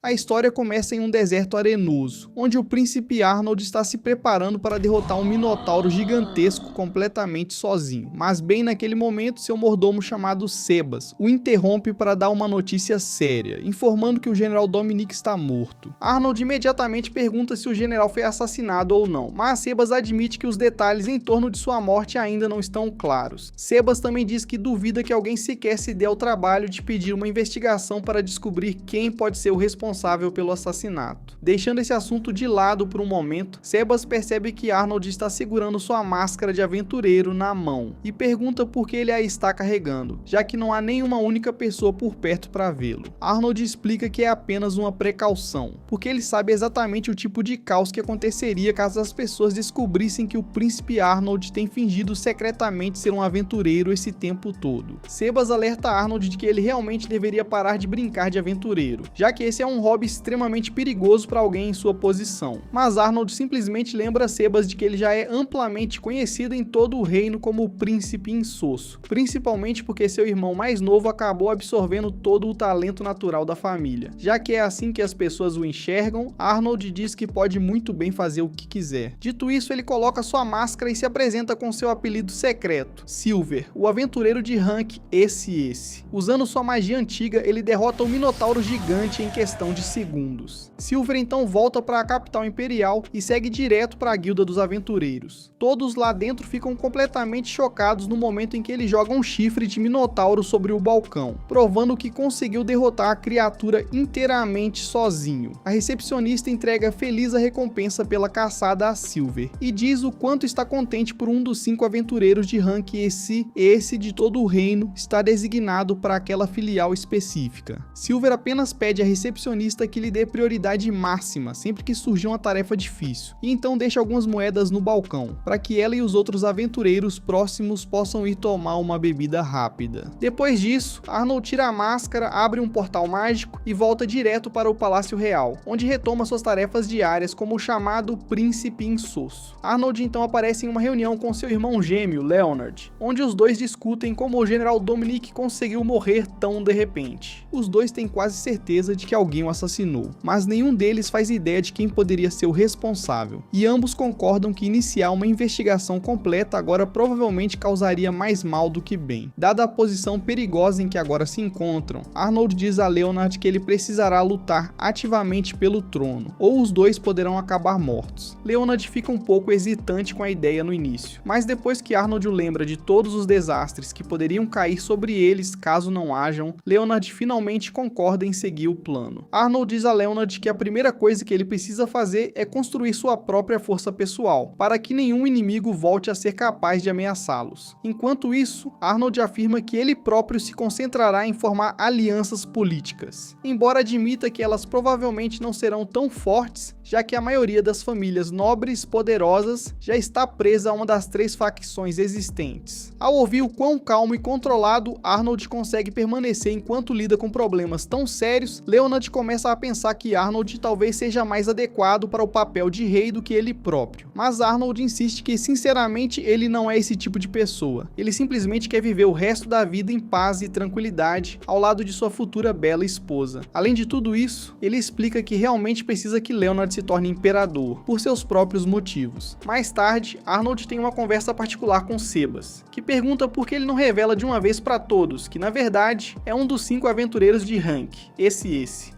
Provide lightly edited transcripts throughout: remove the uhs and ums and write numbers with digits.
A história começa em um deserto arenoso, onde o príncipe Arnold está se preparando para derrotar um minotauro gigantesco completamente sozinho. Mas bem naquele momento, seu mordomo chamado Sebas o interrompe para dar uma notícia séria, informando que o general Dominique está morto. Arnold imediatamente pergunta se o general foi assassinado ou não, mas Sebas admite que os detalhes em torno de sua morte ainda não estão claros. Sebas também diz que duvida que alguém sequer se dê ao trabalho de pedir uma investigação para descobrir quem pode ser o responsável pelo assassinato. Deixando esse assunto de lado por um momento, Sebas percebe que Arnold está segurando sua máscara de aventureiro na mão e pergunta por que ele a está carregando, já que não há nenhuma única pessoa por perto para vê-lo. Arnold explica que é apenas uma precaução, porque ele sabe exatamente o tipo de caos que aconteceria caso as pessoas descobrissem que o príncipe Arnold tem fingido secretamente ser um aventureiro esse tempo todo. Sebas alerta Arnold de que ele realmente deveria parar de brincar de aventureiro, já que esse é um hobby extremamente perigoso para alguém em sua posição. Mas Arnold simplesmente lembra Sebas de que ele já é amplamente conhecido em todo o reino como o príncipe insosso, principalmente porque seu irmão mais novo acabou absorvendo todo o talento natural da família. Já que é assim que as pessoas o enxergam, Arnold diz que pode muito bem fazer o que quiser. Dito isso, ele coloca sua máscara e se apresenta com seu apelido secreto, Silver, o aventureiro de rank esse. Usando sua magia antiga, ele derrota o minotauro gigante em questão de segundos. Silver então volta para a capital imperial e segue direto para a guilda dos aventureiros. Todos lá dentro ficam completamente chocados no momento em que ele joga um chifre de minotauro sobre o balcão, provando que conseguiu derrotar a criatura inteiramente sozinho. A recepcionista entrega feliz a recompensa pela caçada a Silver e diz o quanto está contente por um dos 5 aventureiros de rank esse de todo o reino está designado para aquela filial específica. Silver apenas pede à recepcionista que lhe dê prioridade máxima sempre que surgir uma tarefa difícil, e então deixa algumas moedas no balcão, para que ela e os outros aventureiros próximos possam ir tomar uma bebida rápida. Depois disso, Arnold tira a máscara, abre um portal mágico e volta direto para o Palácio Real, onde retoma suas tarefas diárias como o chamado Príncipe Insosso. Arnold então aparece em uma reunião com seu irmão gêmeo, Leonard, onde os dois discutem como o general Dominique conseguiu morrer tão de repente. Os dois têm quase certeza de que alguém o assassinou, mas nenhum deles faz ideia de quem poderia ser o responsável, e ambos concordam que iniciar uma investigação completa agora provavelmente causaria mais mal do que bem. Dada a posição perigosa em que agora se encontram, Arnold diz a Leonard que ele precisará lutar ativamente pelo trono, ou os dois poderão acabar mortos. Leonard fica um pouco hesitante com a ideia no início, mas depois que Arnold o lembra de todos os desastres que poderiam cair sobre eles caso não hajam, Leonard finalmente concorda em seguir o plano. Arnold diz a Leonard que a primeira coisa que ele precisa fazer é construir sua própria força pessoal, para que nenhum inimigo volte a ser capaz de ameaçá-los. Enquanto isso, Arnold afirma que ele próprio se concentrará em formar alianças políticas, embora admita que elas provavelmente não serão tão fortes, já que a maioria das famílias nobres poderosas já está presa a uma das 3 facções existentes. Ao ouvir o quão calmo e controlado Arnold consegue permanecer enquanto lida com problemas tão sérios, Leonard começa a pensar que Arnold talvez seja mais adequado para o papel de rei do que ele próprio. Mas Arnold insiste que sinceramente ele não é esse tipo de pessoa. Ele simplesmente quer viver o resto da vida em paz e tranquilidade ao lado de sua futura bela esposa. Além de tudo isso, ele explica que realmente precisa que Leonard se torne imperador, por seus próprios motivos. Mais tarde, Arnold tem uma conversa particular com Sebas, que pergunta por que ele não revela de uma vez para todos que na verdade é um dos 5 aventureiros de rank, esse.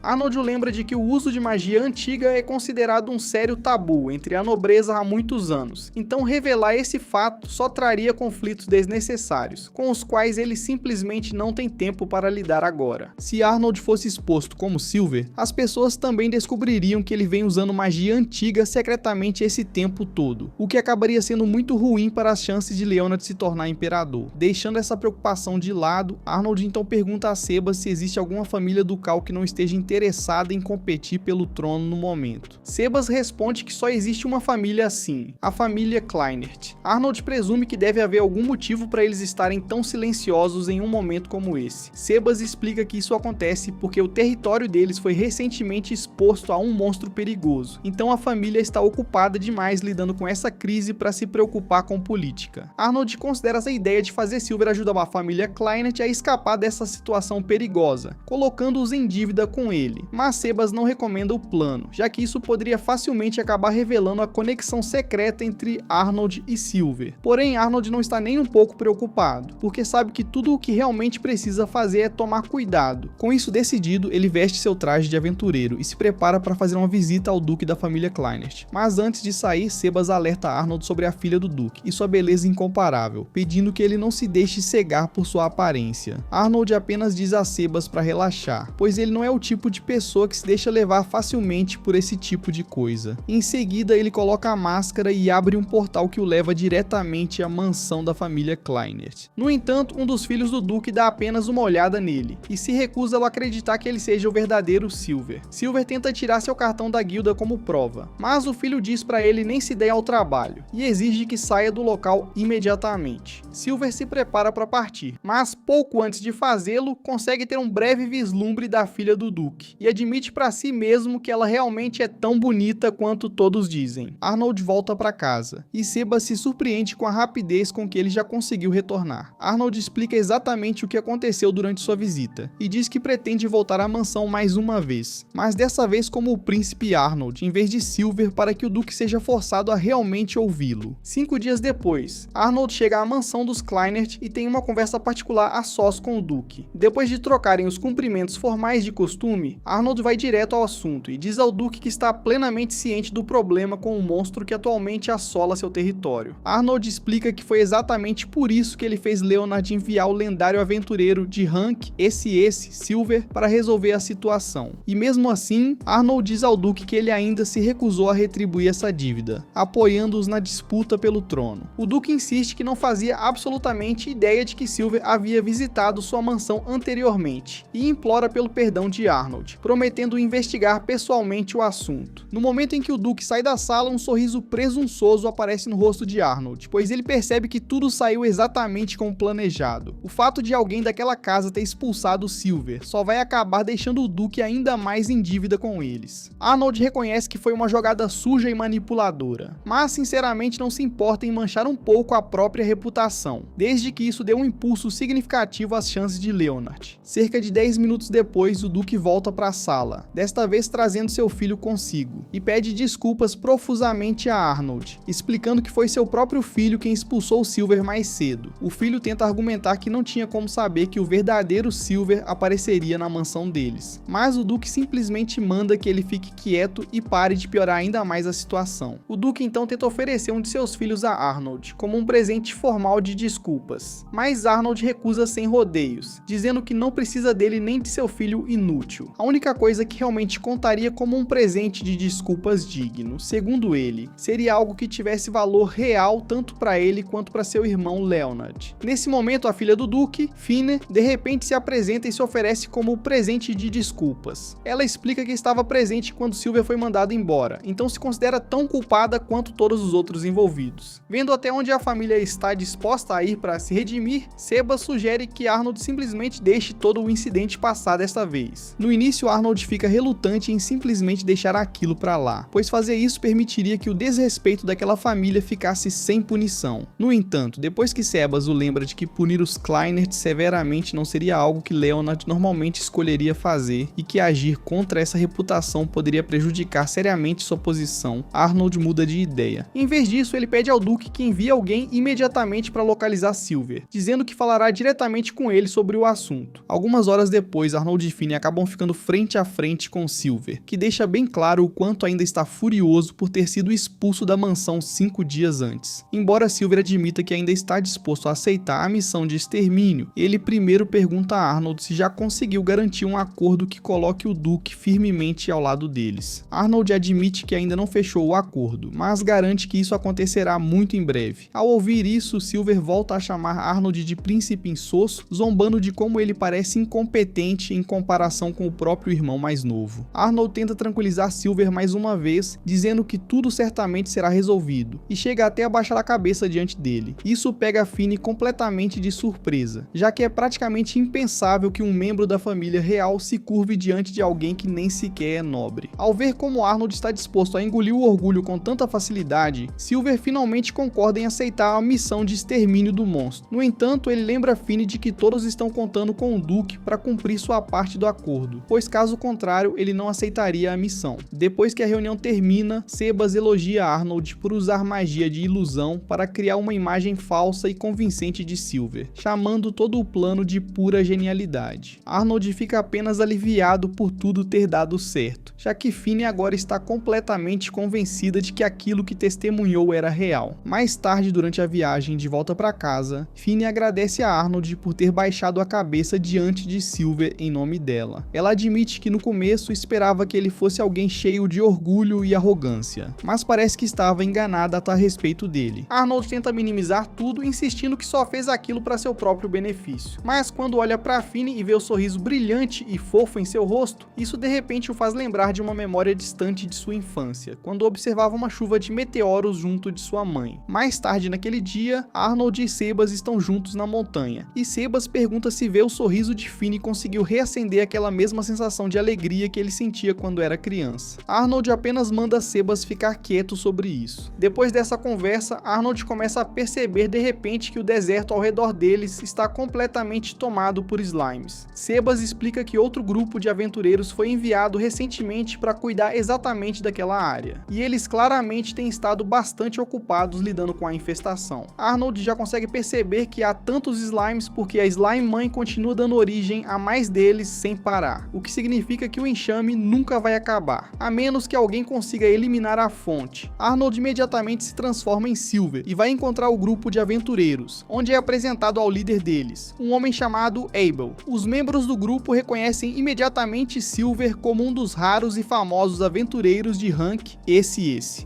Arnold o lembra de que o uso de magia antiga é considerado um sério tabu entre a nobreza há muitos anos, então revelar esse fato só traria conflitos desnecessários, com os quais ele simplesmente não tem tempo para lidar agora. Se Arnold fosse exposto como Silver, as pessoas também descobririam que ele vem usando magia antiga secretamente esse tempo todo, o que acabaria sendo muito ruim para as chances de Leonard se tornar imperador. Deixando essa preocupação de lado, Arnold então pergunta a Sebas se existe alguma família ducal que não esteja interessada em competir pelo trono no momento. Sebas responde que só existe uma família assim, a família Kleinert. Arnold presume que deve haver algum motivo para eles estarem tão silenciosos em um momento como esse. Sebas explica que isso acontece porque o território deles foi recentemente exposto a um monstro perigoso, furioso, então a família está ocupada demais lidando com essa crise para se preocupar com política. Arnold considera essa ideia de fazer Silver ajudar a família Kleinert a escapar dessa situação perigosa, colocando-os em dívida com ele, mas Sebas não recomenda o plano, já que isso poderia facilmente acabar revelando a conexão secreta entre Arnold e Silver. Porém, Arnold não está nem um pouco preocupado, porque sabe que tudo o que realmente precisa fazer é tomar cuidado. Com isso decidido, ele veste seu traje de aventureiro e se prepara para fazer uma visita ao duque da família Kleinert. Mas antes de sair, Sebas alerta Arnold sobre a filha do duque e sua beleza incomparável, pedindo que ele não se deixe cegar por sua aparência. Arnold apenas diz a Sebas para relaxar, pois ele não é o tipo de pessoa que se deixa levar facilmente por esse tipo de coisa. Em seguida, ele coloca a máscara e abre um portal que o leva diretamente à mansão da família Kleinert. No entanto, um dos filhos do duque dá apenas uma olhada nele e se recusa a acreditar que ele seja o verdadeiro Silver. Silver tenta tirar seu cartão da guilda como prova, mas o filho diz para ele nem se der ao trabalho e exige que saia do local imediatamente. Silver se prepara para partir, mas pouco antes de fazê-lo, consegue ter um breve vislumbre da filha do duque e admite para si mesmo que ela realmente é tão bonita quanto todos dizem. Arnold volta para casa e Sebas se surpreende com a rapidez com que ele já conseguiu retornar. Arnold explica exatamente o que aconteceu durante sua visita e diz que pretende voltar à mansão mais uma vez, mas dessa vez como o príncipe Arnold, em vez de Silver, para que o duque seja forçado a realmente ouvi-lo. 5 dias depois, Arnold chega à mansão dos Kleinert e tem uma conversa particular a sós com o duque. Depois de trocarem os cumprimentos formais de costume, Arnold vai direto ao assunto e diz ao duque que está plenamente ciente do problema com o monstro que atualmente assola seu território. Arnold explica que foi exatamente por isso que ele fez Leonard enviar o lendário aventureiro de Rank, esse Silver, para resolver a situação. E mesmo assim, Arnold diz ao duque que ele ainda se recusou a retribuir essa dívida, apoiando-os na disputa pelo trono. O duque insiste que não fazia absolutamente ideia de que Silver havia visitado sua mansão anteriormente e implora pelo perdão de Arnold, prometendo investigar pessoalmente o assunto. No momento em que o duque sai da sala, um sorriso presunçoso aparece no rosto de Arnold, pois ele percebe que tudo saiu exatamente como planejado. O fato de alguém daquela casa ter expulsado Silver só vai acabar deixando o duque ainda mais em dívida com eles. Arnold reconhece que foi uma jogada suja e manipuladora, mas sinceramente não se importa em manchar um pouco a própria reputação, desde que isso dê um impulso significativo às chances de Leonard. Cerca de 10 minutos depois, o duque volta para a sala, desta vez trazendo seu filho consigo, e pede desculpas profusamente a Arnold, explicando que foi seu próprio filho quem expulsou Silver mais cedo. O filho tenta argumentar que não tinha como saber que o verdadeiro Silver apareceria na mansão deles, mas o duque simplesmente manda que ele fique quieto e pare de piorar ainda mais a situação. O duque então tenta oferecer um de seus filhos a Arnold, como um presente formal de desculpas, mas Arnold recusa sem rodeios, dizendo que não precisa dele nem de seu filho inútil. A única coisa que realmente contaria como um presente de desculpas digno, segundo ele, seria algo que tivesse valor real tanto para ele quanto para seu irmão Leonard. Nesse momento, a filha do duque, Fine, de repente se apresenta e se oferece como presente de desculpas. Ela explica que estava presente quando Silver foi mandado embora, então se considera tão culpada quanto todos os outros envolvidos. Vendo até onde a família está disposta a ir para se redimir, Sebas sugere que Arnold simplesmente deixe todo o incidente passar desta vez. No início, Arnold fica relutante em simplesmente deixar aquilo para lá, pois fazer isso permitiria que o desrespeito daquela família ficasse sem punição. No entanto, depois que Sebas o lembra de que punir os Kleinert severamente não seria algo que Leonard normalmente escolheria fazer e que agir contra essa reputação poderia prejudicar seriamente sua posição, Arnold muda de ideia. Em vez disso, ele pede ao duque que envie alguém imediatamente para localizar Silver, dizendo que falará diretamente com ele sobre o assunto. Algumas horas depois, Arnold e Fine acabam ficando frente a frente com Silver, que deixa bem claro o quanto ainda está furioso por ter sido expulso da mansão 5 dias antes. Embora Silver admita que ainda está disposto a aceitar a missão de extermínio, ele primeiro pergunta a Arnold se já conseguiu garantir um acordo que coloque o duque firmemente ao lado deles. Arnold admite que ainda não fechou o acordo, mas garante que isso acontecerá muito em breve. Ao ouvir isso, Silver volta a chamar Arnold de príncipe insosso, zombando de como ele parece incompetente em comparação com o próprio irmão mais novo. Arnold tenta tranquilizar Silver mais uma vez, dizendo que tudo certamente será resolvido, e chega até a baixar a cabeça diante dele. Isso pega Fine completamente de surpresa, já que é praticamente impensável que um membro da família real se curve diante de alguém que nem sequer é nobre. Ao ver como Arnold está disposto a engolir o orgulho com tanta facilidade, Silver finalmente concorda em aceitar a missão de extermínio do monstro. No entanto, ele lembra Finney de que todos estão contando com o Duke para cumprir sua parte do acordo, pois caso contrário, ele não aceitaria a missão. Depois que a reunião termina, Sebas elogia Arnold por usar magia de ilusão para criar uma imagem falsa e convincente de Silver, chamando todo o plano de pura genialidade. Arnold fica apenas aliviado por tudo ter dado certo, já que Finney agora está completamente convencida de que aquilo que testemunhou era real. Mais tarde, durante a viagem de volta para casa, Finney agradece a Arnold por ter baixado a cabeça diante de Silver em nome dela. Ela admite que no começo esperava que ele fosse alguém cheio de orgulho e arrogância, mas parece que estava enganada a respeito dele. Arnold tenta minimizar tudo, insistindo que só fez aquilo para seu próprio benefício. Mas quando olha para Finney e vê o sorriso brilhante e fofo em seu rosto, isso de repente o faz lembrar de uma memória distante de sua infância, quando observava uma chuva de meteoros junto de sua mãe. Mais tarde naquele dia, Arnold e Sebas estão juntos na montanha, e Sebas pergunta se ver o sorriso de Finney conseguiu reacender aquela mesma sensação de alegria que ele sentia quando era criança. Arnold apenas manda Sebas ficar quieto sobre isso. Depois dessa conversa, Arnold começa a perceber de repente que o deserto ao redor deles está completamente tomado por slimes. Sebas explica que outro grupo de aventureiros foi enviado recentemente para cuidar exatamente daquela área, e eles claramente têm estado bastante ocupados lidando com a infestação. Arnold já consegue perceber que há tantos slimes porque a Slime Mãe continua dando origem a mais deles sem parar, o que significa que o enxame nunca vai acabar, a menos que alguém consiga eliminar a fonte. Arnold imediatamente se transforma em Silver e vai encontrar o grupo de aventureiros, onde é apresentado ao líder deles, um homem chamado Abel. Os membros do grupo reconhecem imediatamente Silver como um dos raros e famosos aventureiros de rank esse.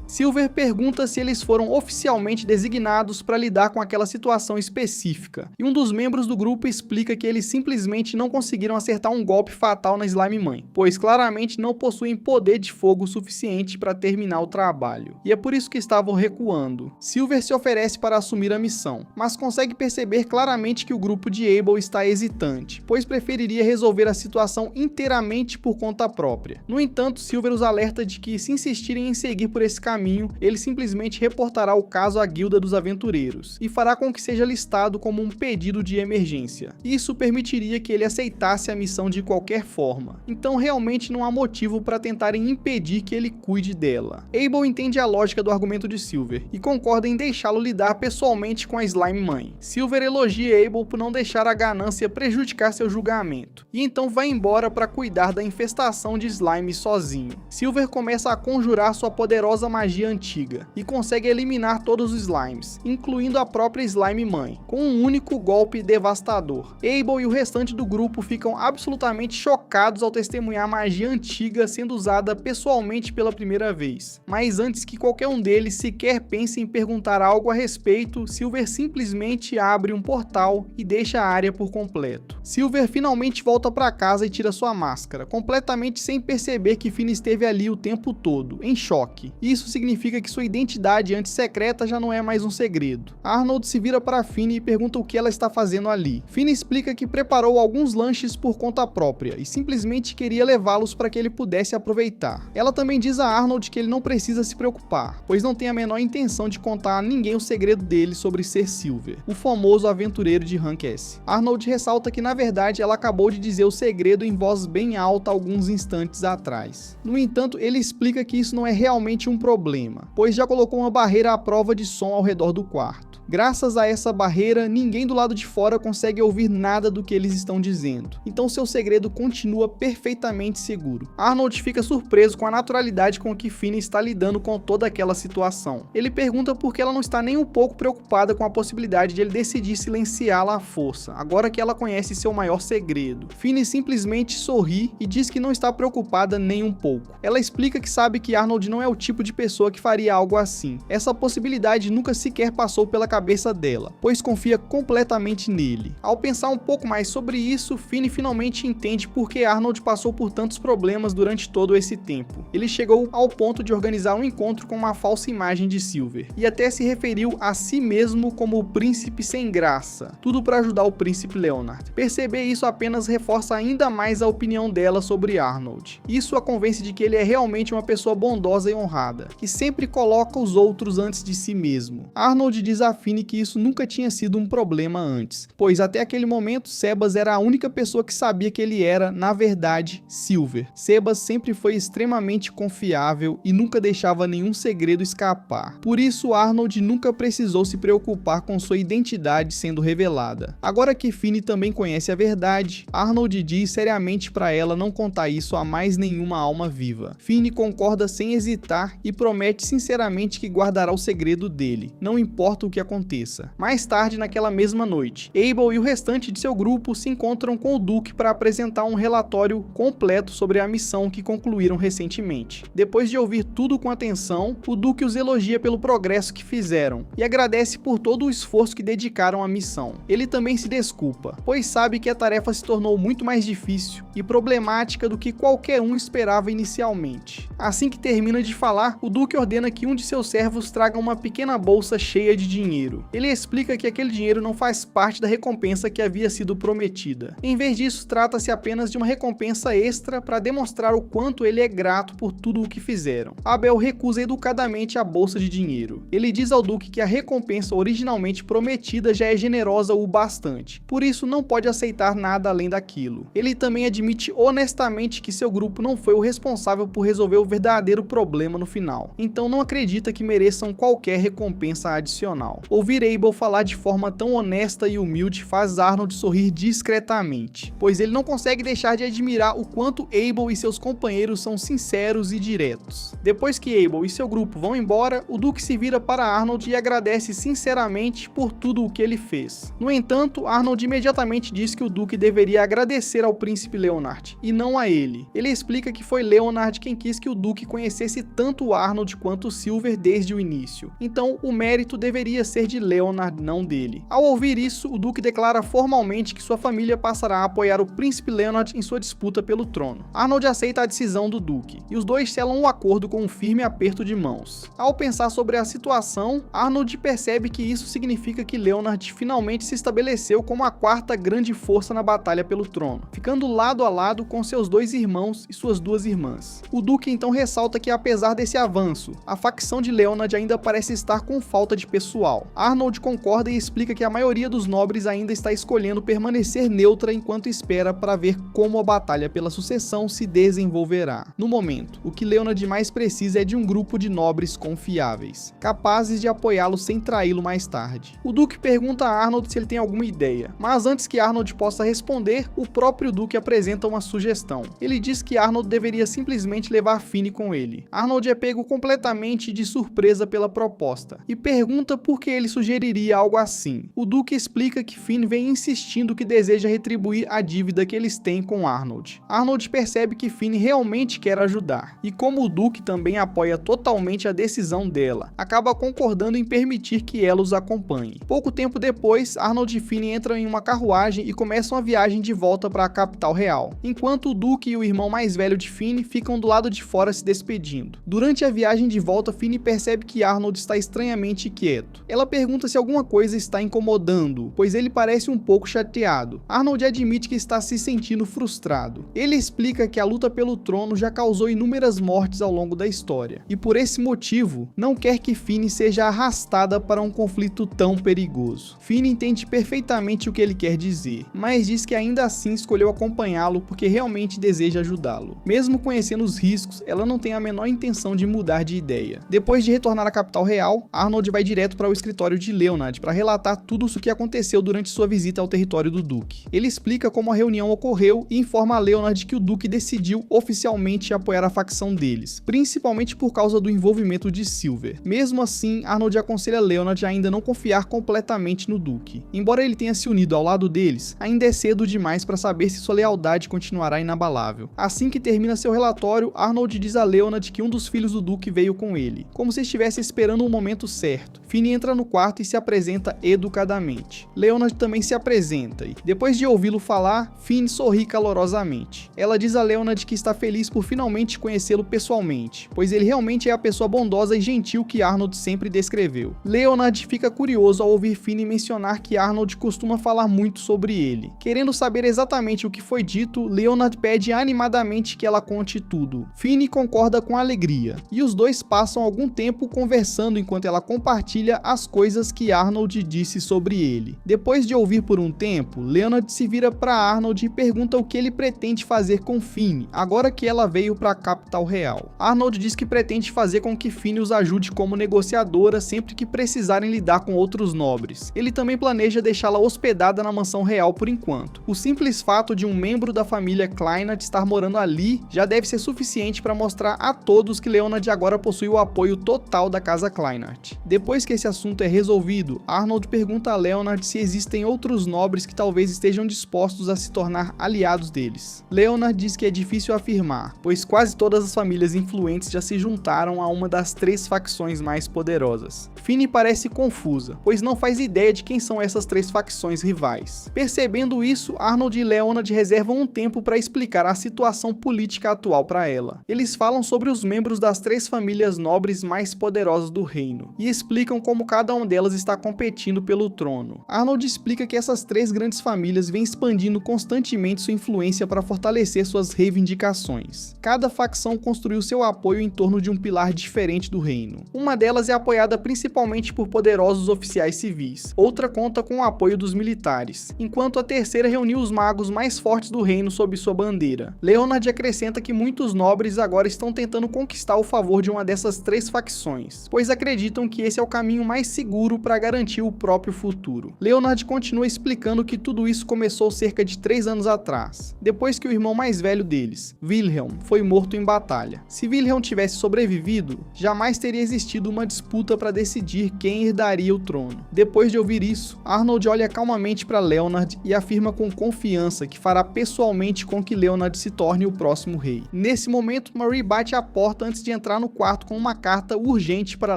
Silver pergunta se eles foram oficialmente designados para lidar com aquela situação específica, e um dos membros do grupo explica que eles simplesmente não conseguiram acertar um golpe fatal na Slime Mãe, pois claramente não possuem poder de fogo suficiente para terminar o trabalho, e é por isso que estavam recuando. Silver se oferece para assumir a missão, mas consegue perceber claramente que o grupo de Abel está hesitante, pois preferiria resolver a situação inteiramente por conta própria. No entanto, Silver os alerta de que se insistirem em seguir por esse caminho, ele simplesmente reportará o caso à Guilda dos Aventureiros, e fará com que seja listado como um pedido de emergência. Isso permitiria que ele aceitasse a missão de qualquer forma, então realmente não há motivo para tentarem impedir que ele cuide dela. Abel entende a lógica do argumento de Silver, e concorda em deixá-lo lidar pessoalmente com a Slime Mãe. Silver elogia Abel por não deixar a ganância prejudicar seu julgamento, e então vai embora para cuidar da infestação de slime sozinho. Silver começa a conjurar sua poderosa magia antiga, e consegue eliminar todos os slimes, incluindo a própria Slime Mãe, com um único golpe devastador. Abel e o restante do grupo ficam absolutamente chocados ao testemunhar a magia antiga sendo usada pessoalmente pela primeira vez. Mas antes que qualquer um deles sequer pense em perguntar algo a respeito, Silver simplesmente abre um portal e deixa a área por completo. Silver finalmente volta para casa e tira sua máscara, completamente sem perceber que Finney esteve ali o tempo todo, em choque. Isso significa que sua identidade antes secreta já não é mais um segredo. Arnold se vira para Finney e pergunta o que ela está fazendo ali. Finney explica que preparou alguns lanches por conta própria e simplesmente queria levá-los para que ele pudesse aproveitar. Ela também diz a Arnold que ele não precisa se preocupar, pois não tem a menor intenção de contar a ninguém o segredo dele sobre ser Silver, o famoso aventureiro de Rank S. Arnold ressalta que na verdade ela acabou de dizer o segredo em voz bem alta alguns instantes atrás. No entanto, ele explica que isso não é realmente um problema, pois já colocou uma barreira à prova de som ao redor do quarto. Graças a essa barreira, ninguém do lado de fora consegue ouvir nada do que eles estão dizendo, então seu segredo continua perfeitamente seguro. Arnold fica surpreso com a naturalidade com que Finney está lidando com toda aquela situação. Ele pergunta por que ela não está nem um pouco preocupada com a possibilidade de ele decidir silenciá-la à força, agora que ela conhece seu maior segredo. Finney simplesmente sorri e diz que não está preocupada nem um pouco. Ela explica que sabe que Arnold não é o tipo de pessoa que faria algo assim. Essa possibilidade nunca sequer passou pela cabeça dela, pois confia completamente nele. Ao pensar um pouco mais sobre isso, Finney finalmente entende por que Arnold passou por tantos problemas durante todo esse tempo. Ele chegou ao ponto de organizar um encontro com uma falsa imagem de Silver, e até se referiu a si mesmo como o príncipe sem graça, tudo para ajudar o príncipe Leonard. Perceber isso apenas reforça ainda mais a opinião dela sobre Arnold. Isso a convence de que ele é realmente uma pessoa bondosa e honrada, que sempre coloca os outros antes de si mesmo. Arnold diz a Finney que isso nunca tinha sido um problema antes, pois até aquele momento Sebas era a única pessoa que sabia que ele era, na verdade, Silver. Sebas sempre foi extremamente confiável e nunca deixava nenhum segredo escapar. Por isso Arnold nunca precisou se preocupar com sua identidade sendo revelada. Agora que Finney também conhece a verdade, Arnold diz seriamente para ela não contar isso a mais nenhuma alma viva. Finney concorda sem hesitar e promete sinceramente que guardará o segredo dele, não importa o que aconteça. Mais tarde, naquela mesma noite, Abel e o restante de seu grupo se encontram com o Duke para apresentar um relatório completo sobre a missão que concluíram recentemente. Depois de ouvir tudo com atenção, o Duke os elogia pelo progresso que fizeram e agradece por todo o esforço que dedicaram à missão. Ele também se desculpa, pois sabe que a tarefa se tornou muito mais difícil e problemática do que qualquer um esperava inicialmente. Assim que termina de falar, o Duke ordena que um de seus servos traga uma pequena bolsa cheia de dinheiro. Ele explica que aquele dinheiro não faz parte da recompensa que havia sido prometida. Em vez disso, trata-se apenas de uma recompensa extra para demonstrar o quanto ele é grato por tudo o que fizeram. Abel recusa educadamente a bolsa de dinheiro. Ele diz ao Duque que a recompensa originalmente prometida já é generosa o bastante, por isso não pode aceitar nada além daquilo. Ele também admite honestamente que seu grupo não foi o responsável por resolver o verdadeiro problema no final, então não acredita que mereçam qualquer recompensa adicional. Ouvir Abel falar de forma tão honesta e humilde faz Arnold sorrir discretamente, pois ele não consegue deixar de admirar o quanto Abel e seus companheiros são sinceros e diretos. Depois que Abel e seu grupo vão embora, o Duque se vira para Arnold e agradece sinceramente por tudo o que ele fez. No entanto, Arnold imediatamente diz que o Duque deveria agradecer ao príncipe Leonard, e não a ele. Ele explica que foi Leonard quem quis que o Duque conhecesse tanto Arnold quanto Silver desde o início, então o mérito deveria ser de Leonard, não dele. Ao ouvir isso, o Duque declara formalmente que sua família passará a apoiar o príncipe Leonard em sua disputa pelo trono. Arnold aceita a decisão do Duque, e os dois selam um acordo com um firme aperto de mãos. Ao pensar sobre a situação, Arnold percebe que isso significa que Leonard finalmente se estabeleceu como a quarta grande força na batalha pelo trono, ficando lado a lado com seus dois irmãos e suas duas irmãs. O Duque então ressalta que apesar desse avanço, a facção de Leonard ainda parece estar com falta de pessoal. Arnold concorda e explica que a maioria dos nobres ainda está escolhendo permanecer neutra enquanto espera para ver como a batalha pela sucessão se desenvolverá. No momento, o que Leonard mais precisa é de um grupo de nobres confiáveis, capazes de apoiá-lo sem traí-lo mais tarde. O Duque pergunta a Arnold se ele tem alguma ideia, mas antes que Arnold possa responder, o próprio Duque apresenta uma sugestão. Ele diz que Arnold deveria simplesmente levar Finney com ele. Arnold é pego completamente de surpresa pela proposta, e pergunta por que ele sugeriria algo assim. O Duque explica que Finney vem insistindo que deseja retribuir a dívida que eles têm com Arnold. Arnold percebe que Finney realmente quer ajudar, e como o Duque também apoia totalmente a decisão dela, acaba concordando em permitir que ela os acompanhe. Pouco tempo depois, Arnold e Finney entram em uma carruagem e começam a viagem de volta para a capital real, enquanto o Duque e o irmão mais velho de Finney ficam do lado de fora se despedindo. Durante a viagem de volta, Finney percebe que Arnold está estranhamente quieto. Ela pergunta se alguma coisa está incomodando, pois ele parece um pouco chateado. Arnold admite que está se sentindo frustrado. Ele explica que a luta pelo trono já causou inúmeras mortes ao longo da história, e por esse motivo, não quer que Finney seja arrastada para um conflito tão perigoso. Finney entende perfeitamente o que ele quer dizer, mas diz que ainda assim escolheu acompanhá-lo porque realmente deseja ajudá-lo. Mesmo conhecendo os riscos, ela não tem a menor intenção de mudar de ideia. Depois de retornar à capital real, Arnold vai direto para o escritório de Leonard para relatar tudo o que aconteceu durante sua visita ao território do Duque. Ele explica como a reunião ocorreu e informa a Leonard que o Duque decidiu oficialmente apoiar a facção deles, principalmente por causa do envolvimento de Silver. Mesmo assim, Arnold aconselha Leonard a ainda não confiar completamente no Duque. Embora ele tenha se unido ao lado deles, ainda é cedo demais para saber se sua lealdade continuará inabalável. Assim que termina seu relatório, Arnold diz a Leonard que um dos filhos do Duque veio com ele, como se estivesse esperando o momento certo. Finney entra no quarto e se apresenta educadamente. Leonard também se apresenta e, depois de ouvi-lo falar, Finn sorri calorosamente. Ela diz a Leonard que está feliz por finalmente conhecê-lo pessoalmente, pois ele realmente é a pessoa bondosa e gentil que Arnold sempre descreveu. Leonard fica curioso ao ouvir Finn mencionar que Arnold costuma falar muito sobre ele. Querendo saber exatamente o que foi dito, Leonard pede animadamente que ela conte tudo. Finn concorda com alegria, e os dois passam algum tempo conversando enquanto ela compartilha as coisas que Arnold disse sobre ele. Depois de ouvir por um tempo, Leonard se vira para Arnold e pergunta o que ele pretende fazer com Finn, agora que ela veio para a capital real. Arnold diz que pretende fazer com que Finn os ajude como negociadora sempre que precisarem lidar com outros nobres. Ele também planeja deixá-la hospedada na mansão real por enquanto. O simples fato de um membro da família Kleinert estar morando ali já deve ser suficiente para mostrar a todos que Leonard agora possui o apoio total da casa Kleinert. Depois que esse assunto é resolvido, Arnold pergunta a Leonard se existem outros nobres que talvez estejam dispostos a se tornar aliados deles. Leonard diz que é difícil afirmar, pois quase todas as famílias influentes já se juntaram a uma das 3 facções mais poderosas. Finn parece confusa, pois não faz ideia de quem são essas 3 facções rivais. Percebendo isso, Arnold e Leonard reservam um tempo para explicar a situação política atual para ela. Eles falam sobre os membros das 3 famílias nobres mais poderosas do reino, e explicam como cada uma delas está competindo pelo trono. Arnold explica que essas 3 grandes famílias vêm expandindo constantemente sua influência para fortalecer suas reivindicações. Cada facção construiu seu apoio em torno de um pilar diferente do reino. Uma delas é apoiada principalmente por poderosos oficiais civis, outra conta com o apoio dos militares, enquanto a terceira reuniu os magos mais fortes do reino sob sua bandeira. Leonard acrescenta que muitos nobres agora estão tentando conquistar o favor de uma dessas 3 facções, pois acreditam que esse é o caminho mais seguro para garantir o próprio futuro. Leonard continua explicando que tudo isso começou cerca de 3 anos atrás, depois que o irmão mais velho deles, Wilhelm, foi morto em batalha. Se Wilhelm tivesse sobrevivido, jamais teria existido uma disputa para decidir quem herdaria o trono. Depois de ouvir isso, Arnold olha calmamente para Leonard e afirma com confiança que fará pessoalmente com que Leonard se torne o próximo rei. Nesse momento, Marie bate à porta antes de entrar no quarto com uma carta urgente para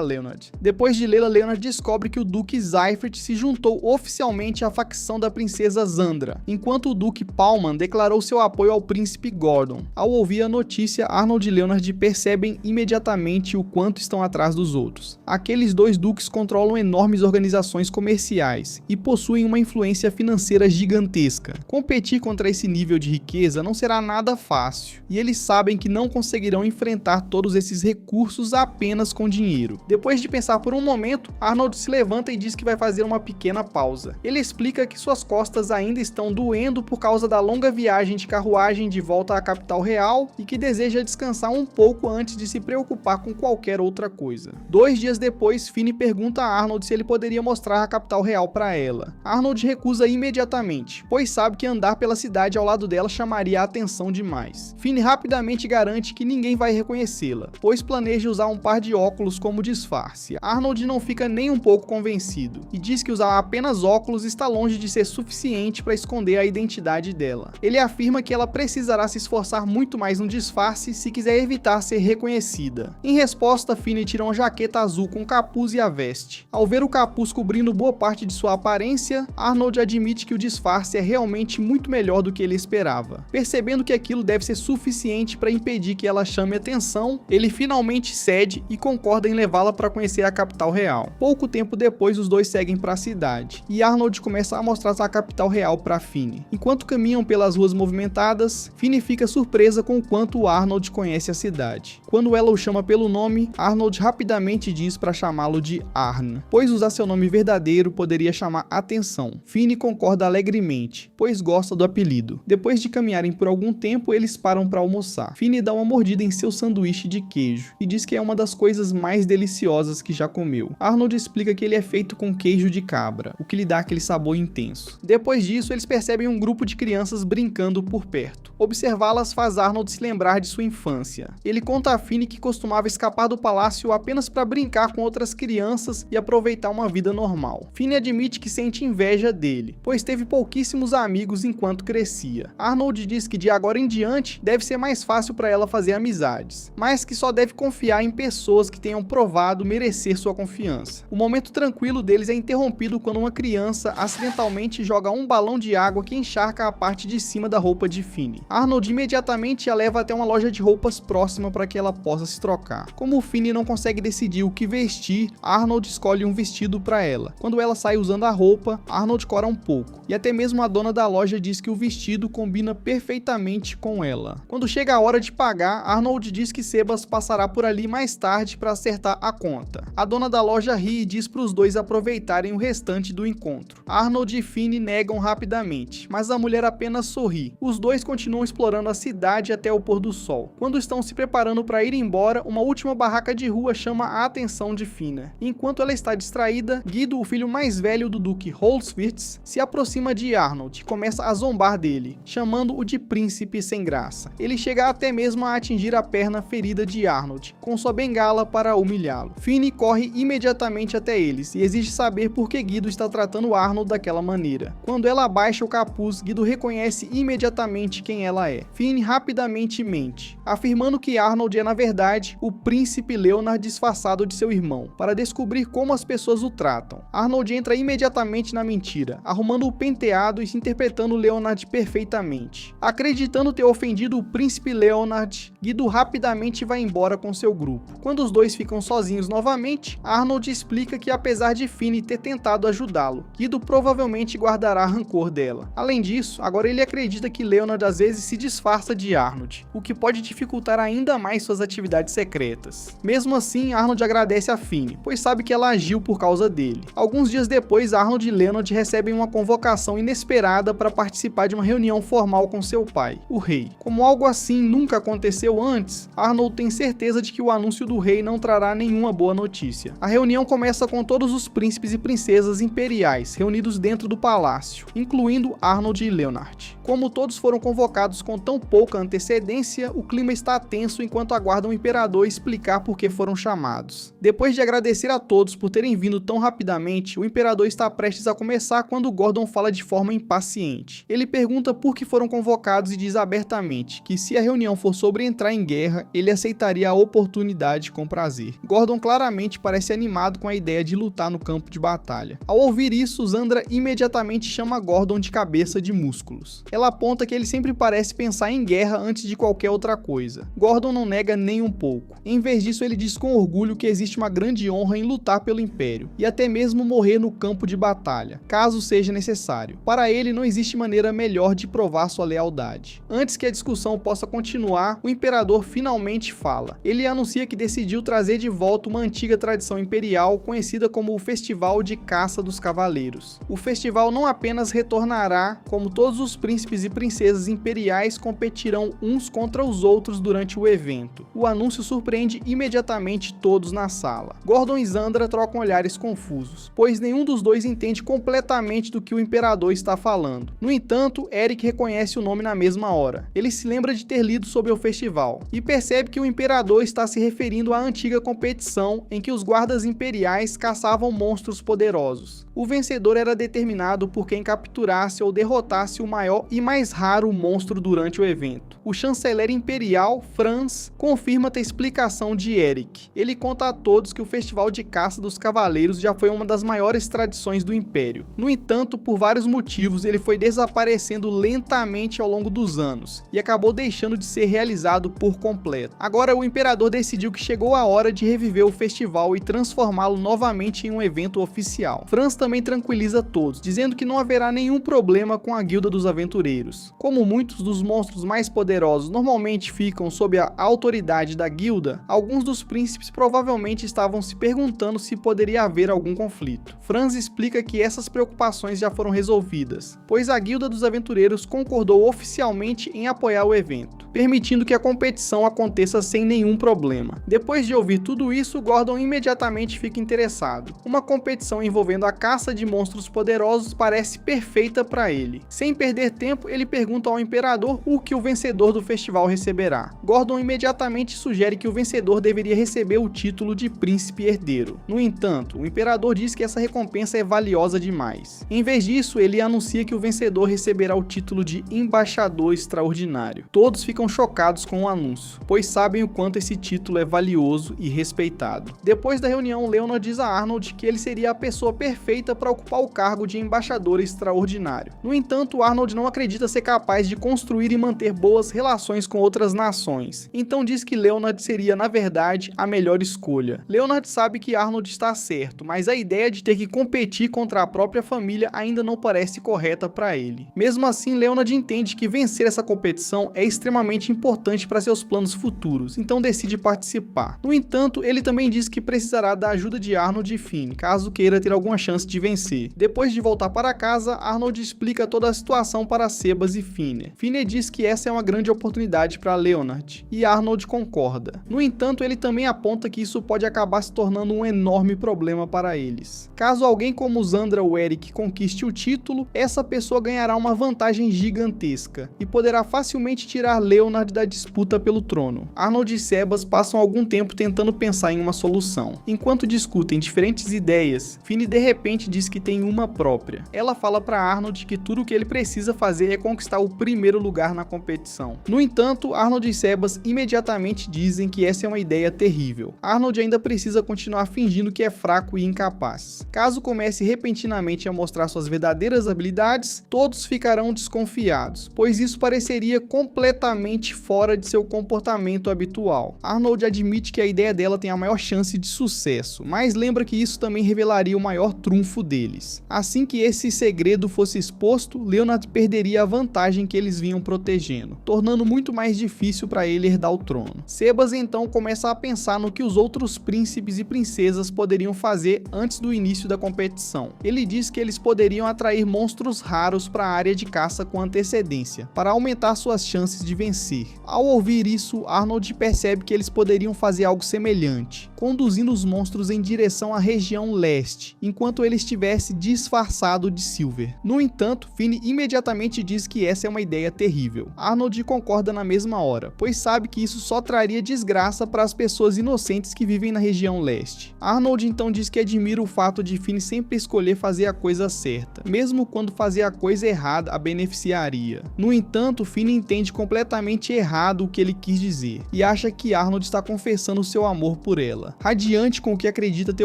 Leonard. Depois de lê-la, Leonard descobre que o Duque Seifert se juntou oficialmente à facção da princesa Zandra, enquanto o Duque Paulman declarou seu apoio ao príncipe Gordon. Ao ouvir a notícia, Arnold e Leonard percebem imediatamente o quanto estão atrás dos outros. Aqueles 2 duques controlam enormes organizações comerciais e possuem uma influência financeira gigantesca. Competir contra esse nível de riqueza não será nada fácil, e eles sabem que não conseguirão enfrentar todos esses recursos apenas com dinheiro. Depois de pensar por um momento, Arnold se levanta e diz que vai fazer uma pequena pausa. Ele explica que suas costas ainda estão doendo por causa da longa viagem de carruagem de volta à capital real e que deseja descansar um pouco antes de se preocupar com qualquer outra coisa. 2 dias depois, Finn pergunta a Arnold se ele poderia mostrar a capital real para ela. Arnold recusa imediatamente, pois sabe que andar pela cidade ao lado dela chamaria a atenção demais. Finn rapidamente garante que ninguém vai reconhecê-la, pois planeja usar um par de óculos como disfarce. Arnold não fica nem um pouco convencido, e diz que usar apenas óculos está longe de ser suficiente para esconder a identidade dela. Ele afirma que ela precisará se esforçar muito mais no disfarce se quiser evitar ser reconhecida. Em resposta, Finn tira uma jaqueta azul com capuz e a veste. Ao ver o capuz cobrindo boa parte de sua aparência, Arnold admite que o disfarce é realmente muito melhor do que ele esperava. Percebendo que aquilo deve ser suficiente para impedir que ela chame atenção, ele finalmente cede e concorda em levá-la para conhecer a capital real. Pouco tempo depois, os dois seguem para a cidade, e Arnold começa a mostrar a capital real para Finn. Enquanto caminham pelas ruas movimentadas, Finn fica surpresa com o quanto Arnold conhece a cidade. Quando ela o chama pelo nome, Arnold rapidamente diz para chamá-lo de Arn, pois usar seu nome verdadeiro poderia chamar atenção. Finn concorda alegremente, pois gosta do apelido. Depois de caminharem por algum tempo, eles param para almoçar. Finn dá uma mordida em seu sanduíche de queijo e diz que é uma das coisas mais deliciosas que já comeu. Arnold explica que ele é feito com queijo de cabra, o que lhe dá aquele sabor intenso. Depois disso, eles percebem um grupo de crianças brincando por perto. Observá-las faz Arnold se lembrar de sua infância. Ele conta a Finn que costumava escapar do palácio apenas para brincar com outras crianças e aproveitar uma vida normal. Finn admite que sente inveja dele, pois teve pouquíssimos amigos enquanto crescia. Arnold diz que de agora em diante deve ser mais fácil para ela fazer amizades, mas que só deve confiar em pessoas que tenham provado merecer sua confiança. O momento tranquilo deles é interrompido quando uma criança acidentalmente joga um balão de água que encharca a parte de cima da roupa de Finney. Arnold imediatamente a leva até uma loja de roupas próxima para que ela possa se trocar. Como Finney não consegue decidir o que vestir, Arnold escolhe um vestido para ela. Quando ela sai usando a roupa, Arnold cora um pouco, e até mesmo a dona da loja diz que o vestido combina perfeitamente com ela. Quando chega a hora de pagar, Arnold diz que Sebas passará por ali mais tarde para acertar a conta. A dona da loja ri e diz para os dois aproveitarem o restante do encontro. Arnold e Finney negam rapidamente, mas a mulher apenas sorri. Os dois continuam explorando a cidade até o pôr do sol. Quando estão se preparando para ir embora, uma última barraca de rua chama a atenção de Finney. Enquanto ela está distraída, Guido, o filho mais velho do Duque Holswirth, se aproxima de Arnold e começa a zombar dele, chamando-o de príncipe sem graça. Ele chega até mesmo a atingir a perna ferida de Arnold, com sua bengala para humilhá-lo. Finney corre imediatamente até eles e exige saber por que Guido está tratando Arnold daquela maneira. Quando ela abaixa o capuz, Guido reconhece imediatamente quem ela é. Finney rapidamente mente, afirmando que Arnold é na verdade o príncipe Leonard disfarçado de seu irmão, para descobrir como as pessoas o tratam. Arnold entra imediatamente na mentira, arrumando o penteado e se interpretando Leonard perfeitamente. Acreditando ter ofendido o príncipe Leonard, Guido rapidamente vai embora com seu grupo. Quando os dois ficam sozinhos novamente, Arnold explica que apesar de Finney ter tentado ajudá-lo, Guido provavelmente guardará rancor dela. Além disso, agora ele acredita que Leonard às vezes se disfarça de Arnold, o que pode dificultar ainda mais suas atividades secretas. Mesmo assim, Arnold agradece a Finney, pois sabe que ela agiu por causa dele. Alguns dias depois, Arnold e Leonard recebem uma convocação inesperada para participar de uma reunião formal com seu pai, o rei. Como algo assim nunca aconteceu antes, Arnold tem certeza de que o anúncio do rei não trará nenhuma boa notícia. A reunião começa com todos os príncipes e princesas imperiais reunidos dentro do palácio, incluindo Arnold e Leonard. Como todos foram convocados com tão pouca antecedência, o clima está tenso enquanto aguardam o imperador explicar por que foram chamados. Depois de agradecer a todos por terem vindo tão rapidamente, o imperador está prestes a começar quando Gordon fala de forma impaciente. Ele pergunta por que foram convocados e diz abertamente que se a reunião for sobre entrar em guerra, ele aceitaria a oportunidade com prazer. Gordon claramente parece animado com a ideia de lutar no campo de batalha. Ao ouvir isso, Zandra imediatamente chama Gordon de cabeça de músculos. Ela aponta que ele sempre parece pensar em guerra antes de qualquer outra coisa. Gordon não nega nem um pouco. Em vez disso, ele diz com orgulho que existe uma grande honra em lutar pelo Império, e até mesmo morrer no campo de batalha, caso seja necessário. Para ele, não existe maneira melhor de provar sua lealdade. Antes que a discussão possa continuar, o imperador finalmente fala. Ele anuncia que decidiu trazer de volta uma antiga tradição imperial conhecida como o Festival de Caça dos Cavaleiros. O festival não apenas retornará, como todos os príncipes e princesas imperiais competirão uns contra os outros durante o evento. O anúncio surpreende imediatamente todos na sala. Gordon e Zandra trocam olhares confusos, pois nenhum dos dois entende completamente do que o imperador está falando. No entanto, Eric reconhece o nome na mesma hora. Ele se lembra de ter lido sobre o festival e percebe que o imperador está se referindo à antiga competição em que os guardas imperiais caçavam monstros poderosos. O vencedor era determinado por quem capturasse ou derrotasse o maior e mais raro monstro durante o evento. O chanceler imperial, Franz, confirma a explicação de Eric. Ele conta a todos que o Festival de Caça dos Cavaleiros já foi uma das maiores tradições do Império. No entanto, por vários motivos, ele foi desaparecendo lentamente ao longo dos anos e acabou deixando de ser realizado por completo. Agora, o imperador decidiu que chegou a hora de reviver o festival e transformá-lo novamente em um evento oficial. Franz também tranquiliza todos, dizendo que não haverá nenhum problema com a Guilda dos Aventureiros. Como muitos dos monstros mais poderosos normalmente ficam sob a autoridade da guilda, alguns dos príncipes provavelmente estavam se perguntando se poderia haver algum conflito. Franz explica que essas preocupações já foram resolvidas, pois a Guilda dos Aventureiros concordou oficialmente em apoiar o evento, permitindo que a competição aconteça sem nenhum problema. Depois de ouvir tudo isso, Gordon imediatamente fica interessado. Uma competição envolvendo a caça de monstros poderosos parece perfeita para ele. Sem perder tempo, ele pergunta ao imperador o que o vencedor do festival receberá. Gordon imediatamente sugere que o vencedor deveria receber o título de príncipe herdeiro. No entanto, o imperador diz que essa recompensa é valiosa demais. Em vez disso, ele anuncia que o vencedor receberá o título de embaixador extraordinário. Todos ficam ficam chocados com o anúncio, pois sabem o quanto esse título é valioso e respeitado. Depois da reunião, Leonard diz a Arnold que ele seria a pessoa perfeita para ocupar o cargo de embaixador extraordinário. No entanto, Arnold não acredita ser capaz de construir e manter boas relações com outras nações, então diz que Leonard seria, na verdade, a melhor escolha. Leonard sabe que Arnold está certo, mas a ideia de ter que competir contra a própria família ainda não parece correta para ele. Mesmo assim, Leonard entende que vencer essa competição é extremamente importante para seus planos futuros, então decide participar. No entanto, ele também diz que precisará da ajuda de Arnold e Finn, caso queira ter alguma chance de vencer. Depois de voltar para casa, Arnold explica toda a situação para Sebas e Finn. Finn diz que essa é uma grande oportunidade para Leonard, e Arnold concorda. No entanto, ele também aponta que isso pode acabar se tornando um enorme problema para eles. Caso alguém como Zandra ou Eric conquiste o título, essa pessoa ganhará uma vantagem gigantesca e poderá facilmente tirar Leonard da disputa pelo trono. Arnold e Sebas passam algum tempo tentando pensar em uma solução. Enquanto discutem diferentes ideias, Finn de repente diz que tem uma própria. Ela fala para Arnold que tudo o que ele precisa fazer é conquistar o primeiro lugar na competição. No entanto, Arnold e Sebas imediatamente dizem que essa é uma ideia terrível. Arnold ainda precisa continuar fingindo que é fraco e incapaz. Caso comece repentinamente a mostrar suas verdadeiras habilidades, todos ficarão desconfiados, pois isso pareceria completamente fora de seu comportamento habitual. Arnold admite que a ideia dela tem a maior chance de sucesso, mas lembra que isso também revelaria o maior trunfo deles. Assim que esse segredo fosse exposto, Leonard perderia a vantagem que eles vinham protegendo, tornando muito mais difícil para ele herdar o trono. Sebas então começa a pensar no que os outros príncipes e princesas poderiam fazer antes do início da competição. Ele diz que eles poderiam atrair monstros raros para a área de caça com antecedência, para aumentar suas chances de vencer. Ao ouvir isso, Arnold percebe que eles poderiam fazer algo semelhante, conduzindo os monstros em direção à região leste, enquanto ele estivesse disfarçado de Silver. No entanto, Finn imediatamente diz que essa é uma ideia terrível. Arnold concorda na mesma hora, pois sabe que isso só traria desgraça para as pessoas inocentes que vivem na região leste. Arnold então diz que admira o fato de Finn sempre escolher fazer a coisa certa, mesmo quando fazer a coisa errada a beneficiaria. No entanto, Finn entende completamente errado o que ele quis dizer, e acha que Arnold está confessando seu amor por ela. Radiante com o que acredita ter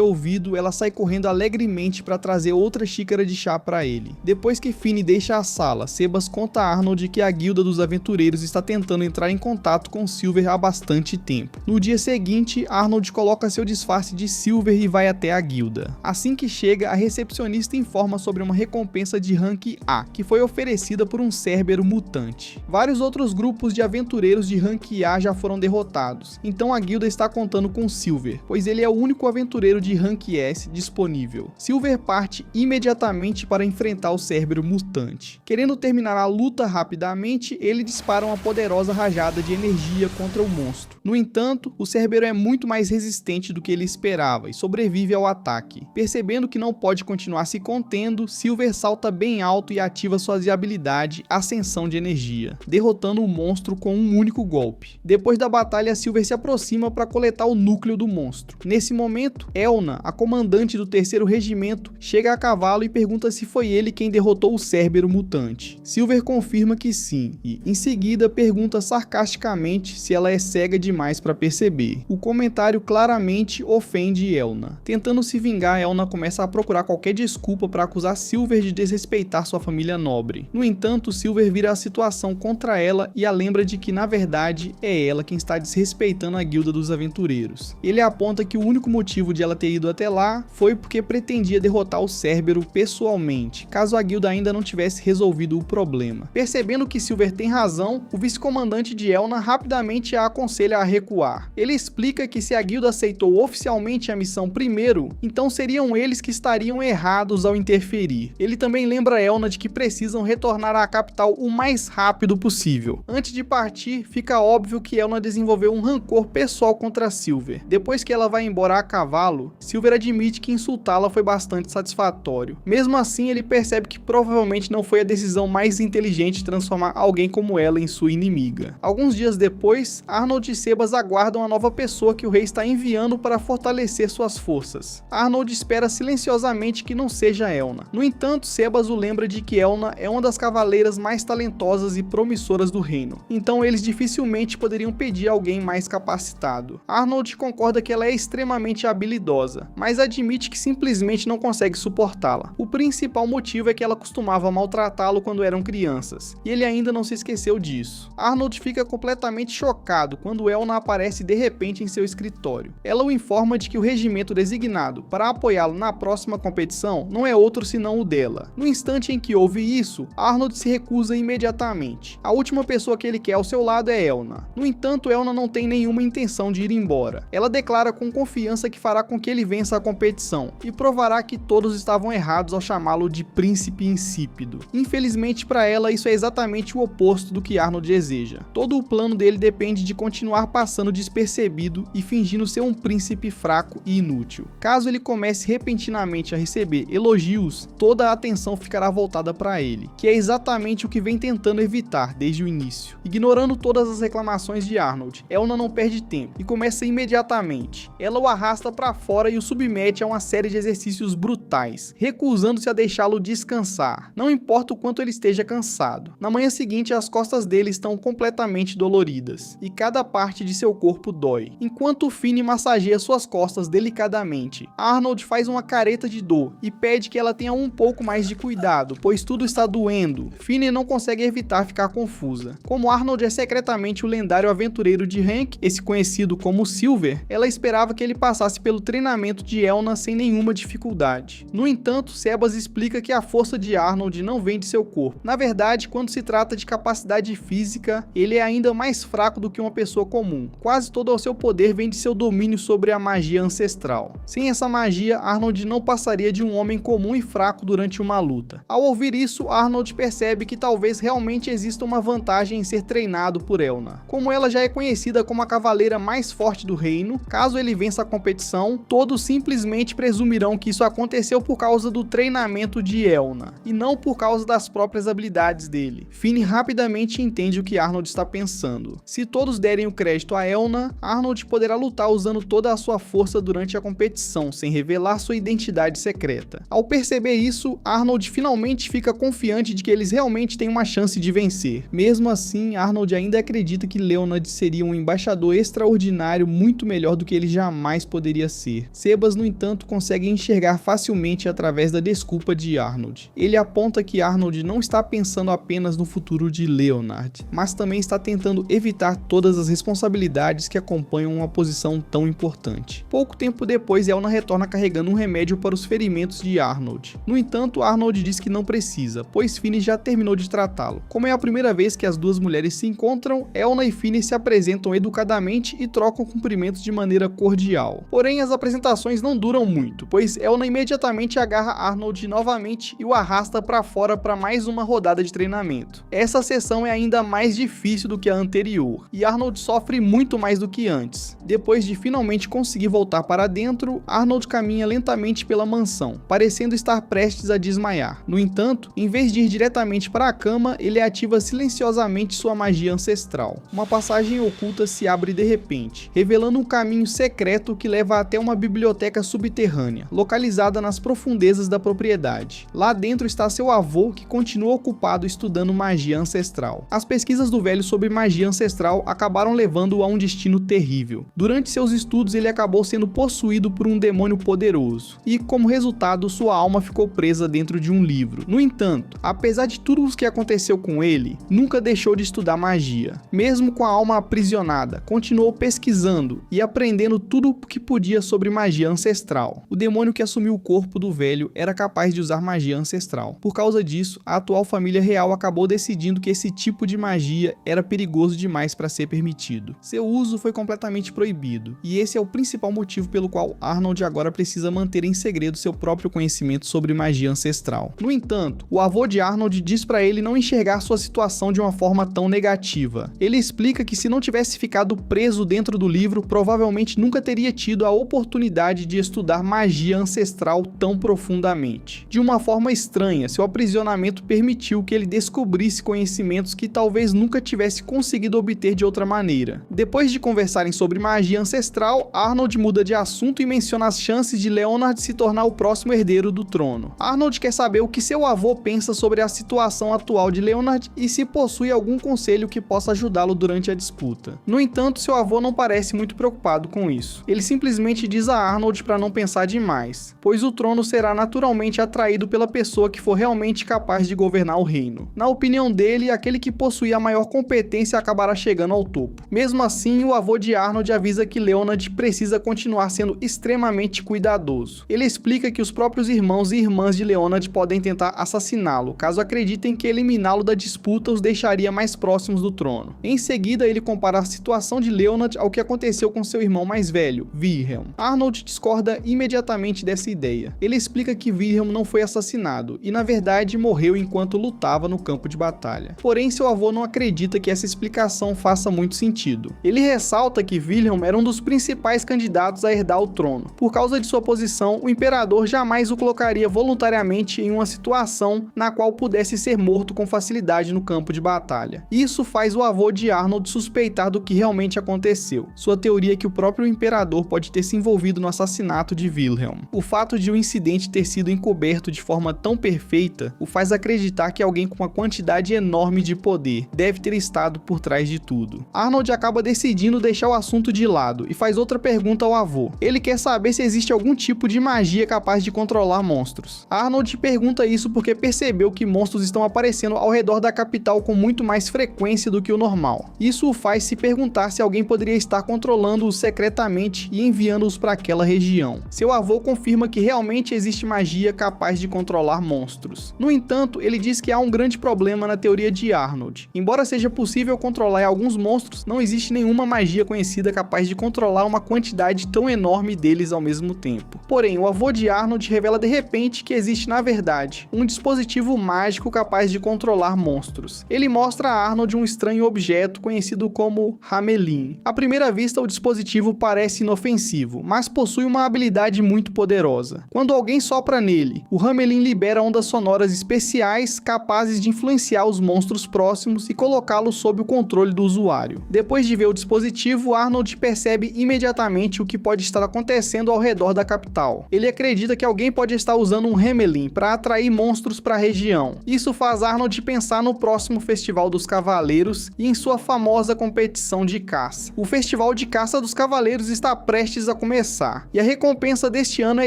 ouvido, ela sai correndo alegremente para trazer outra xícara de chá para ele. Depois que Finn deixa a sala, Sebas conta a Arnold que a Guilda dos Aventureiros está tentando entrar em contato com Silver há bastante tempo. No dia seguinte, Arnold coloca seu disfarce de Silver e vai até a guilda. Assim que chega, a recepcionista informa sobre uma recompensa de rank A, que foi oferecida por um Cérbero mutante. Vários outros grupos de aventureiros de rank A já foram derrotados, então a guilda está contando com Silver, pois ele é o único aventureiro de rank S disponível. Silver parte imediatamente para enfrentar o Cérbero mutante. Querendo terminar a luta rapidamente, ele dispara uma poderosa rajada de energia contra o monstro. No entanto, o Cérbero é muito mais resistente do que ele esperava e sobrevive ao ataque. Percebendo que não pode continuar se contendo, Silver salta bem alto e ativa sua habilidade Ascensão de Energia, derrotando o monstro com um único golpe. Depois da batalha, Silver se aproxima para coletar o núcleo do monstro. Nesse momento, Elna, a comandante do 3º Regimento, chega a cavalo e pergunta se foi ele quem derrotou o Cérbero mutante. Silver confirma que sim, e em seguida pergunta sarcasticamente se ela é cega demais para perceber. O comentário claramente ofende Elna. Tentando se vingar, Elna começa a procurar qualquer desculpa para acusar Silver de desrespeitar sua família nobre. No entanto, Silver vira a situação contra ela e a lembra de que na verdade é ela quem está desrespeitando a Guilda dos Aventureiros. Ele aponta que o único motivo de ela ter ido até lá foi porque pretendia derrotar o Cérbero pessoalmente, caso a guilda ainda não tivesse resolvido o problema. Percebendo que Silver tem razão, o vice-comandante de Elna rapidamente a aconselha a recuar. Ele explica que se a guilda aceitou oficialmente a missão primeiro, então seriam eles que estariam errados ao interferir. Ele também lembra Elna de que precisam retornar à capital o mais rápido possível. Antes de partir, fica óbvio que Elna desenvolveu um rancor pessoal contra Silver. Depois que ela vai embora a cavalo, Silver admite que insultá-la foi bastante satisfatório. Mesmo assim, ele percebe que provavelmente não foi a decisão mais inteligente transformar alguém como ela em sua inimiga. Alguns dias depois, Arnold e Sebas Sebas aguardam a nova pessoa que o rei está enviando para fortalecer suas forças. Arnold espera silenciosamente que não seja Elna. No entanto, Sebas o lembra de que Elna é uma das cavaleiras mais talentosas e promissoras do reino, então eles dificilmente poderiam pedir alguém mais capacitado. Arnold concorda que ela é extremamente habilidosa, mas admite que simplesmente não consegue suportá-la. O principal motivo é que ela costumava maltratá-lo quando eram crianças, e ele ainda não se esqueceu disso. Arnold fica completamente chocado quando Elna aparece de repente em seu escritório. Ela o informa de que o regimento designado para apoiá-lo na próxima competição não é outro senão o dela. No instante em que ouve isso, Arnold se recusa imediatamente. A última pessoa que ele quer ao seu lado é Elna. No entanto, Elna não tem nenhuma intenção de ir embora. Ela declara com confiança que fará com que ele vença a competição e provará que todos estavam errados ao chamá-lo de príncipe insípido. Infelizmente para ela, isso é exatamente o oposto do que Arnold deseja. Todo o plano dele depende de continuar passando despercebido e fingindo ser um príncipe fraco e inútil. Caso ele comece repentinamente a receber elogios, toda a atenção ficará voltada para ele, que é exatamente o que vem tentando evitar desde o início. Ignorando todas as reclamações de Arnold, Elna não perde tempo e começa imediatamente. Ela o arrasta para fora e o submete a uma série de exercícios brutais, recusando-se a deixá-lo descansar, não importa o quanto ele esteja cansado. Na manhã seguinte, as costas dele estão completamente doloridas, e cada parte de seu corpo dói. Enquanto Finn massageia suas costas delicadamente, Arnold faz uma careta de dor e pede que ela tenha um pouco mais de cuidado, pois tudo está doendo. Finn não consegue evitar ficar confusa. Como Arnold é secretamente o lendário aventureiro de Hank, esse conhecido como Silver, ela esperava que ele passasse pelo treinamento de Elna sem nenhuma dificuldade. No entanto, Sebas explica que a força de Arnold não vem de seu corpo. Na verdade, quando se trata de capacidade física, ele é ainda mais fraco do que uma pessoa comum. Quase todo o seu poder vem de seu domínio sobre a magia ancestral. Sem essa magia, Arnold não passaria de um homem comum e fraco durante uma luta. Ao ouvir isso, Arnold percebe que talvez realmente exista uma vantagem em ser treinado por Elna. Como ela já é conhecida como a cavaleira mais forte do reino, caso ele vença a competição, todos simplesmente presumirão que isso aconteceu por causa do treinamento de Elna, e não por causa das próprias habilidades dele. Finn rapidamente entende o que Arnold está pensando. Se todos derem o crédito a Elna, Arnold poderá lutar usando toda a sua força durante a competição, sem revelar sua identidade secreta. Ao perceber isso, Arnold finalmente fica confiante de que eles realmente têm uma chance de vencer. Mesmo assim, Arnold ainda acredita que Leonard seria um embaixador extraordinário muito melhor do que ele jamais poderia ser. Sebas, no entanto, consegue enxergar facilmente através da desculpa de Arnold. Ele aponta que Arnold não está pensando apenas no futuro de Leonard, mas também está tentando evitar todas as responsabilidades que acompanham uma posição tão importante. Pouco tempo depois, Elna retorna carregando um remédio para os ferimentos de Arnold. No entanto, Arnold diz que não precisa, pois Finn já terminou de tratá-lo. Como é a primeira vez que as duas mulheres se encontram, Elna e Finn se apresentam educadamente e trocam cumprimentos de maneira cordial. Porém, as apresentações não duram muito, pois Elna imediatamente agarra Arnold novamente e o arrasta para fora para mais uma rodada de treinamento. Essa sessão é ainda mais difícil do que a anterior, e Arnold sofre muito mais do que antes. Depois de finalmente conseguir voltar para dentro, Arnold caminha lentamente pela mansão, parecendo estar prestes a desmaiar. No entanto, em vez de ir diretamente para a cama, ele ativa silenciosamente sua magia ancestral. Uma passagem oculta se abre de repente, revelando um caminho secreto que leva até uma biblioteca subterrânea, localizada nas profundezas da propriedade. Lá dentro está seu avô, que continua ocupado estudando magia ancestral. As pesquisas do velho sobre magia ancestral acabaram levando-o a um destino terrível. Durante seus estudos, ele acabou sendo possuído por um demônio poderoso, e como resultado, sua alma ficou presa dentro de um livro. No entanto, apesar de tudo o que aconteceu com ele, nunca deixou de estudar magia. Mesmo com a alma aprisionada, continuou pesquisando e aprendendo tudo o que podia sobre magia ancestral. O demônio que assumiu o corpo do velho era capaz de usar magia ancestral. Por causa disso, a atual família real acabou decidindo que esse tipo de magia era perigoso demais para ser permitido. Seu uso foi completamente proibido, e esse é o principal motivo pelo qual Arnold agora precisa manter em segredo seu próprio conhecimento sobre magia ancestral. No entanto, o avô de Arnold diz para ele não enxergar sua situação de uma forma tão negativa. Ele explica que se não tivesse ficado preso dentro do livro, provavelmente nunca teria tido a oportunidade de estudar magia ancestral tão profundamente. De uma forma estranha, seu aprisionamento permitiu que ele descobrisse conhecimentos que talvez nunca tivesse conseguido obter de outra maneira. magia. Depois de conversarem sobre magia ancestral, Arnold muda de assunto e menciona as chances de Leonard se tornar o próximo herdeiro do trono. Arnold quer saber o que seu avô pensa sobre a situação atual de Leonard e se possui algum conselho que possa ajudá-lo durante a disputa. No entanto, seu avô não parece muito preocupado com isso. Ele simplesmente diz a Arnold para não pensar demais, pois o trono será naturalmente atraído pela pessoa que for realmente capaz de governar o reino. Na opinião dele, aquele que possuir a maior competência acabará chegando ao topo. Mesmo assim, o avô de Arnold avisa que Leonard precisa continuar sendo extremamente cuidadoso. Ele explica que os próprios irmãos e irmãs de Leonard podem tentar assassiná-lo, caso acreditem que eliminá-lo da disputa os deixaria mais próximos do trono. Em seguida, ele compara a situação de Leonard ao que aconteceu com seu irmão mais velho, Wilhelm. Arnold discorda imediatamente dessa ideia. Ele explica que Wilhelm não foi assassinado e, na verdade, morreu enquanto lutava no campo de batalha. Porém, seu avô não acredita que essa explicação faça muito sentido. Ele ressalta que Wilhelm era um dos principais candidatos a herdar o trono. Por causa de sua posição, o imperador jamais o colocaria voluntariamente em uma situação na qual pudesse ser morto com facilidade no campo de batalha. Isso faz o avô de Arnold suspeitar do que realmente aconteceu. Sua teoria é que o próprio imperador pode ter se envolvido no assassinato de Wilhelm. O fato de o incidente ter sido encoberto de forma tão perfeita o faz acreditar que alguém com uma quantidade enorme de poder deve ter estado por trás de tudo. Arnold acaba decidindo deixar o assunto de lado e faz outra pergunta ao avô. Ele quer saber se existe algum tipo de magia capaz de controlar monstros. Arnold pergunta isso porque percebeu que monstros estão aparecendo ao redor da capital com muito mais frequência do que o normal. Isso o faz se perguntar se alguém poderia estar controlando-os secretamente e enviando-os para aquela região. Seu avô confirma que realmente existe magia capaz de controlar monstros. No entanto, ele diz que há um grande problema na teoria de Arnold. Embora seja possível controlar alguns monstros, não existe nenhuma magia conhecida capaz de controlar uma quantidade tão enorme deles ao mesmo tempo. Porém, o avô de Arnold revela de repente que existe, na verdade, um dispositivo mágico capaz de controlar monstros. Ele mostra a Arnold um estranho objeto conhecido como Hamelin. À primeira vista, o dispositivo parece inofensivo, mas possui uma habilidade muito poderosa. Quando alguém sopra nele, o Hamelin libera ondas sonoras especiais capazes de influenciar os monstros próximos e colocá-los sob o controle do usuário. Depois de ver o dispositivo, Arnold percebe imediatamente o que pode estar acontecendo ao redor da capital. Ele acredita que alguém pode estar usando um Hamelin para atrair monstros para a região. Isso faz Arnold pensar no próximo Festival dos Cavaleiros e em sua famosa competição de caça. O Festival de Caça dos Cavaleiros está prestes a começar, e a recompensa deste ano é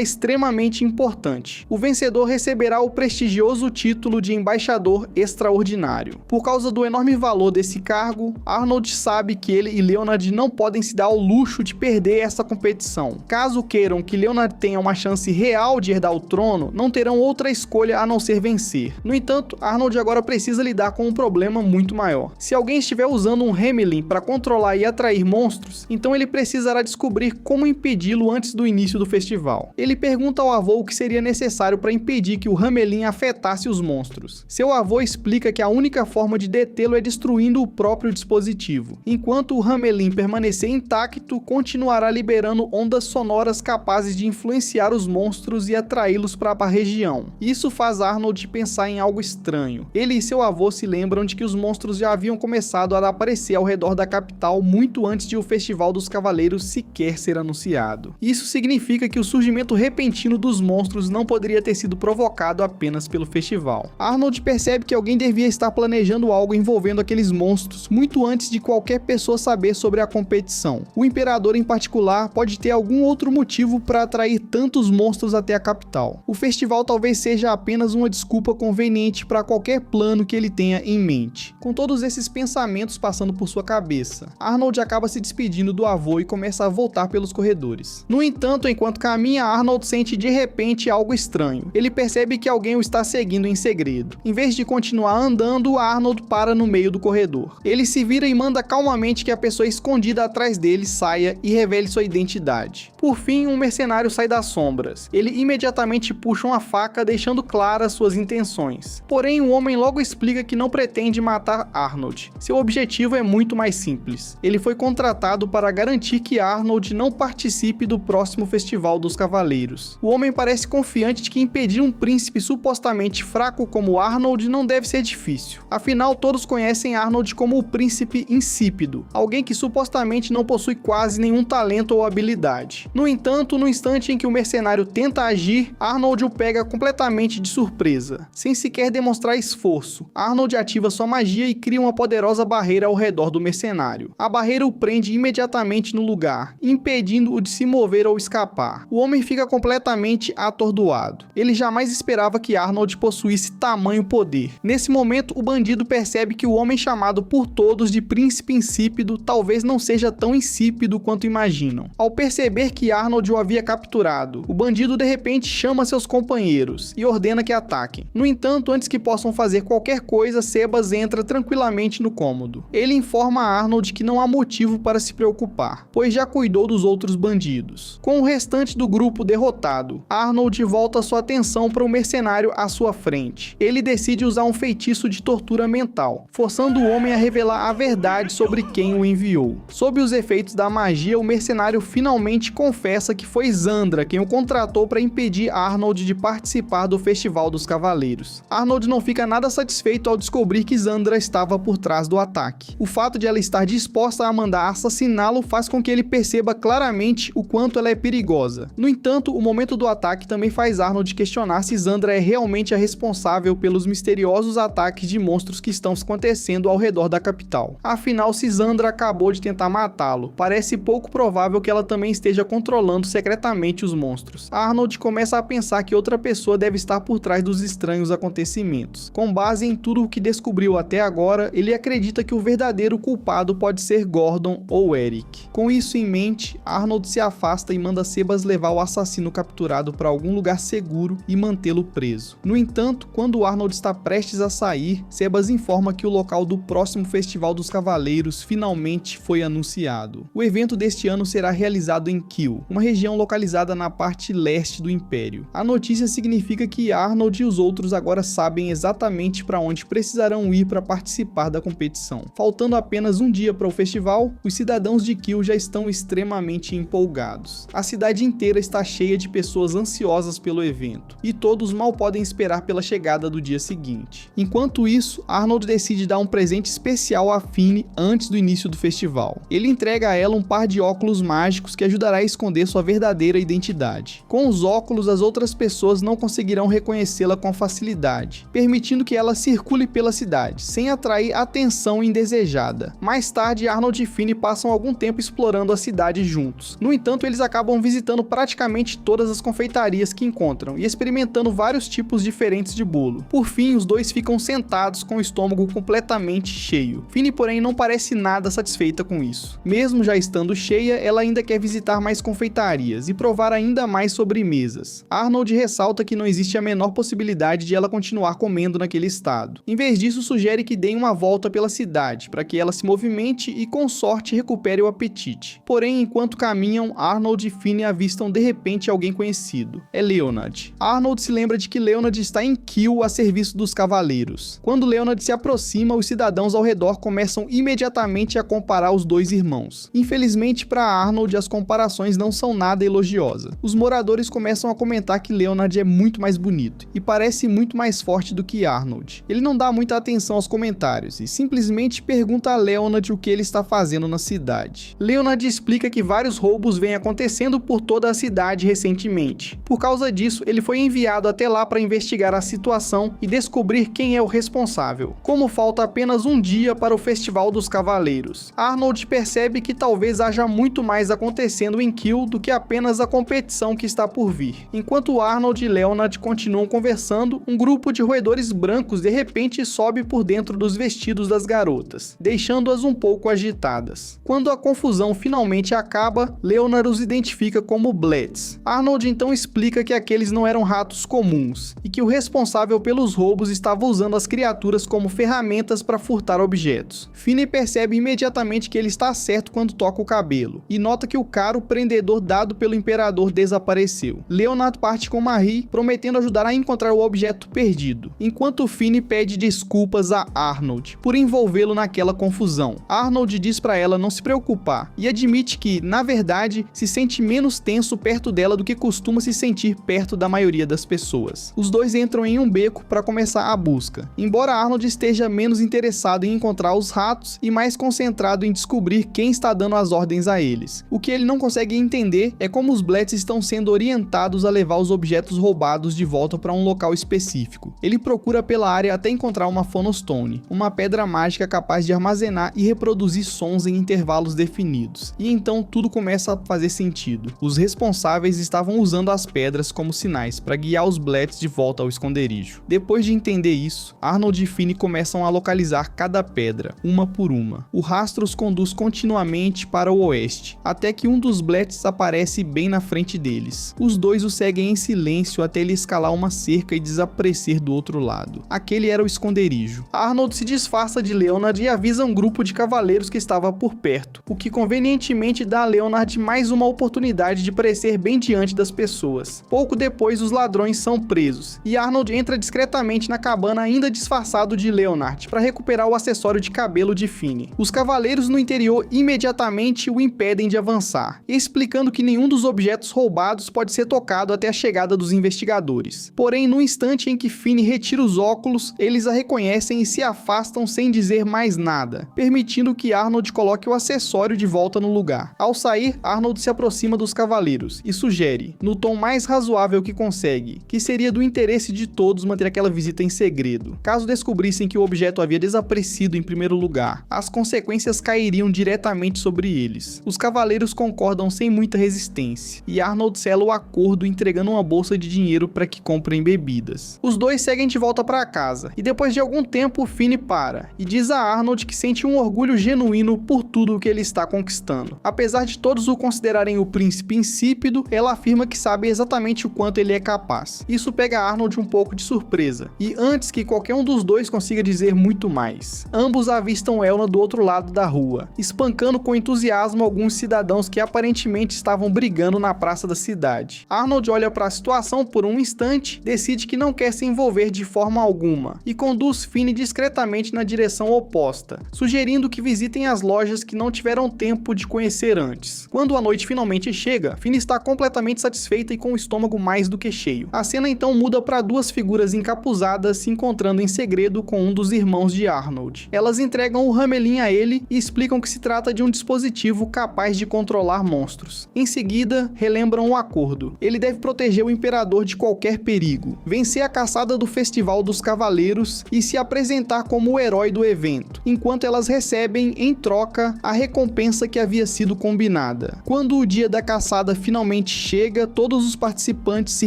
extremamente importante. O vencedor receberá o prestigioso título de Embaixador Extraordinário. Por causa do enorme valor desse cargo, Arnold sabe que ele e Leonard não podem se dar ao luxo de perder essa competição. Caso queiram que Leonard tenha uma chance real de herdar o trono, não terão outra escolha a não ser vencer. No entanto, Arnold agora precisa lidar com um problema muito maior. Se alguém estiver usando um Hamelin para controlar e atrair monstros, então ele precisará descobrir como impedi-lo antes do início do festival. Ele pergunta ao avô o que seria necessário para impedir que o Hamelin afetasse os monstros. Seu avô explica que a única forma de detê-lo é destruindo o próprio dispositivo. Enquanto o Hamelin permanecer intacto, continuará liberando ondas sonoras capazes de influenciar os monstros e atraí-los para a região. Isso faz Arnold pensar em algo estranho. Ele e seu avô se lembram de que os monstros já haviam começado a aparecer ao redor da capital muito antes de o Festival dos Cavaleiros sequer ser anunciado. Isso significa que o surgimento repentino dos monstros não poderia ter sido provocado apenas pelo festival. Arnold percebe que alguém devia estar planejando algo envolvendo aqueles monstros muito antes de qualquer pessoa saber sobre a competição. O imperador em particular pode ter algum outro motivo para atrair tantos monstros até a capital. O festival talvez seja apenas uma desculpa conveniente para qualquer plano que ele tenha em mente. Com todos esses pensamentos passando por sua cabeça, Arnold acaba se despedindo do avô e começa a voltar pelos corredores. No entanto, enquanto caminha, Arnold sente de repente algo estranho. Ele percebe que alguém o está seguindo em segredo. Em vez de continuar andando, Arnold para no meio do corredor. Ele se vira e manda calmamente que a pessoa escondida atrás dele saia e revele sua identidade. Por fim, um mercenário sai das sombras. Ele imediatamente puxa uma faca, deixando claras suas intenções. Porém, o homem logo explica que não pretende matar Arnold. Seu objetivo é muito mais simples. Ele foi contratado para garantir que Arnold não participe do próximo Festival dos Cavaleiros. O homem parece confiante de que impedir um príncipe supostamente fraco como Arnold não deve ser difícil. Afinal, todos conhecem Arnold como o príncipe insípido, alguém que supostamente não possui quase nenhum talento ou habilidade. No entanto, no instante em que o mercenário tenta agir, Arnold o pega completamente de surpresa. Sem sequer demonstrar esforço, Arnold ativa sua magia e cria uma poderosa barreira ao redor do mercenário. A barreira o prende imediatamente no lugar, impedindo-o de se mover ou escapar. O homem fica completamente atordoado. Ele jamais esperava que Arnold possuísse tamanho poder. Nesse momento, o bandido percebe que o homem chamado por todos de príncipe insípido talvez não seja tão insípido quanto imaginam. Ao perceber que Arnold o havia capturado, o bandido de repente chama seus companheiros e ordena que ataquem. No entanto, antes que possam fazer qualquer coisa, Sebas entra tranquilamente no cômodo. Ele informa a Arnold que não há motivo para se preocupar, pois já cuidou dos outros bandidos. Com o restante do grupo derrotado, Arnold volta sua atenção para o mercenário à sua frente. Ele decide usar um feitiço de tortura mental, forçando o homem a revelar a verdade sobre quem o enviou. Sob os efeitos da magia, o mercenário finalmente confessa que foi Zandra quem o contratou para impedir Arnold de participar do Festival dos Cavaleiros. Arnold não fica nada satisfeito ao descobrir que Zandra estava por trás do ataque. O fato de ela estar disposta a mandar assassiná-lo faz com que ele perceba claramente o quanto ela é perigosa. No entanto, o momento do ataque também faz Arnold questionar se Zandra é realmente a responsável pelos misteriosos ataques de monstros que estão acontecendo ao redor da capital. Afinal, se Zandra acabou de tentar matá-lo, parece pouco provável que ela também esteja controlando secretamente os monstros. Arnold começa a pensar que outra pessoa deve estar por trás dos estranhos acontecimentos. Com base em tudo o que descobriu até agora, ele acredita que o verdadeiro culpado pode ser Gordon ou Eric. Com isso em mente, Arnold se afasta e manda Sebas levar o assassino capturado para algum lugar seguro e mantê-lo preso. No entanto, quando Arnold está prestes a sair, Sebas informa que o local do próximo Festival dos Cavaleiros finalmente foi anunciado. O evento deste ano será realizado em Kiel, uma região localizada na parte leste do Império. A notícia significa que Arnold e os outros agora sabem exatamente para onde precisarão ir para participar da competição. Faltando apenas um dia para o festival, os cidadãos de Kiel já estão extremamente empolgados. A cidade inteira está cheia de pessoas ansiosas pelo evento, e todos mal podem esperar pela chegada do dia seguinte. Enquanto isso, Arnold decide dar um presente especial a Fini antes do início do festival. Ele entrega a ela um par de óculos mágicos que ajudará a esconder sua verdadeira identidade. Com os óculos, as outras pessoas não conseguirão reconhecê-la com facilidade, permitindo que ela circule pela cidade, sem atrair atenção indesejada. Mais tarde, Arnold e Fini passam algum tempo explorando a cidade juntos. No entanto, eles acabam visitando praticamente todas as confeitarias que encontram e experimentando vários tipos diferentes de bolo. Por fim, os dois ficam sentados com o estômago completamente cheio. Fini, porém, não parece nada satisfeita com isso. Mesmo já estando cheia, ela ainda quer visitar mais confeitarias e provar ainda mais sobremesas. Arnold ressalta que não existe a menor possibilidade de ela continuar comendo naquele estado. Em vez disso, sugere que deem uma volta pela cidade, para que ela se movimente e com sorte recupere o apetite. Porém, enquanto caminham, Arnold e Fini avistam de repente alguém conhecido. É Leonard. Arnold se lembra de que Leonard está em Kiel a serviço dos cavaleiros. Quando Leonard se aproxima, os cidadãos ao redor começam imediatamente a comparar os dois irmãos. Infelizmente para Arnold, as comparações não são nada elogiosas. Os moradores começam a comentar que Leonard é muito mais bonito e parece muito mais forte do que Arnold. Ele não dá muita atenção aos comentários e simplesmente pergunta a Leonard o que ele está fazendo na cidade. Leonard explica que vários roubos vêm acontecendo por toda a cidade recentemente. Por causa disso, ele foi enviado até lá para investigar a situação e descobrir quem é o responsável. Como falta apenas um dia para o Festival dos Cavaleiros, Arnold percebe que talvez haja muito mais acontecendo em Kiel do que apenas a competição que está por vir. Enquanto Arnold e Leonard continuam conversando, um grupo de roedores brancos de repente sobe por dentro dos vestidos das garotas, deixando-as um pouco agitadas. Quando a confusão finalmente acaba, Leonard os identifica como Blitz. Arnold então explica que aqueles não eram ratos comuns e que o responsável pelos roubos estava usando as criaturas como ferramentas para furtar objetos. Fini percebe imediatamente que ele está certo quando toca o cabelo e nota que o caro prendedor dado pelo imperador imperador desapareceu. Leonard parte com Marie, prometendo ajudar a encontrar o objeto perdido, enquanto Finn pede desculpas a Arnold por envolvê-lo naquela confusão. Arnold diz para ela não se preocupar e admite que, na verdade, se sente menos tenso perto dela do que costuma se sentir perto da maioria das pessoas. Os dois entram em um beco para começar a busca, embora Arnold esteja menos interessado em encontrar os ratos e mais concentrado em descobrir quem está dando as ordens a eles. O que ele não consegue entender é como os Bletts estão sendo orientados a levar os objetos roubados de volta para um local específico. Ele procura pela área até encontrar uma Phonostone, uma pedra mágica capaz de armazenar e reproduzir sons em intervalos definidos. E então tudo começa a fazer sentido. Os responsáveis estavam usando as pedras como sinais para guiar os Bletts de volta ao esconderijo. Depois de entender isso, Arnold e Finn começam a localizar cada pedra, uma por uma. O rastro os conduz continuamente para o oeste, até que um dos Bletts aparece bem na frente deles. Os dois o seguem em silêncio até ele escalar uma cerca e desaparecer do outro lado. Aquele era o esconderijo. Arnold se disfarça de Leonard e avisa um grupo de cavaleiros que estava por perto, o que convenientemente dá a Leonard mais uma oportunidade de parecer bem diante das pessoas. Pouco depois, os ladrões são presos, e Arnold entra discretamente na cabana ainda disfarçado de Leonard, para recuperar o acessório de cabelo de Finn. Os cavaleiros no interior imediatamente o impedem de avançar, explicando que nenhum dos objetos roubados pode ser tocado até a chegada dos investigadores. Porém, no instante em que Finn retira os óculos, eles a reconhecem e se afastam sem dizer mais nada, permitindo que Arnold coloque o acessório de volta no lugar. Ao sair, Arnold se aproxima dos cavaleiros e sugere, no tom mais razoável que consegue, que seria do interesse de todos manter aquela visita em segredo. Caso descobrissem que o objeto havia desaparecido em primeiro lugar, as consequências cairiam diretamente sobre eles. Os cavaleiros concordam sem muita resistência, e Arnold sela o acordo entregando uma bolsa de dinheiro para que comprem bebidas. Os dois seguem de volta para casa, e depois de algum tempo Finn para, e diz a Arnold que sente um orgulho genuíno por tudo o que ele está conquistando. Apesar de todos o considerarem o príncipe insípido, ela afirma que sabe exatamente o quanto ele é capaz. Isso pega Arnold um pouco de surpresa, e antes que qualquer um dos dois consiga dizer muito mais, ambos avistam Elna do outro lado da rua, espancando com entusiasmo alguns cidadãos que aparentemente estavam brigando na praça da cidade. Arnold olha para a situação por um instante, decide que não quer se envolver de forma alguma, e conduz Finn discretamente na direção oposta, sugerindo que visitem as lojas que não tiveram tempo de conhecer antes. Quando a noite finalmente chega, Finn está completamente satisfeita e com o estômago mais do que cheio. A cena então muda para duas figuras encapuzadas se encontrando em segredo com um dos irmãos de Arnold. Elas entregam o Hamelin a ele e explicam que se trata de um dispositivo capaz de controlar monstros. Em seguida, relembram o acordo. Ele deve proteger o imperador de qualquer perigo, vencer a caçada do Festival dos Cavaleiros e se apresentar como o herói do evento, enquanto elas recebem, em troca, a recompensa que havia sido combinada. Quando o dia da caçada finalmente chega, todos os participantes se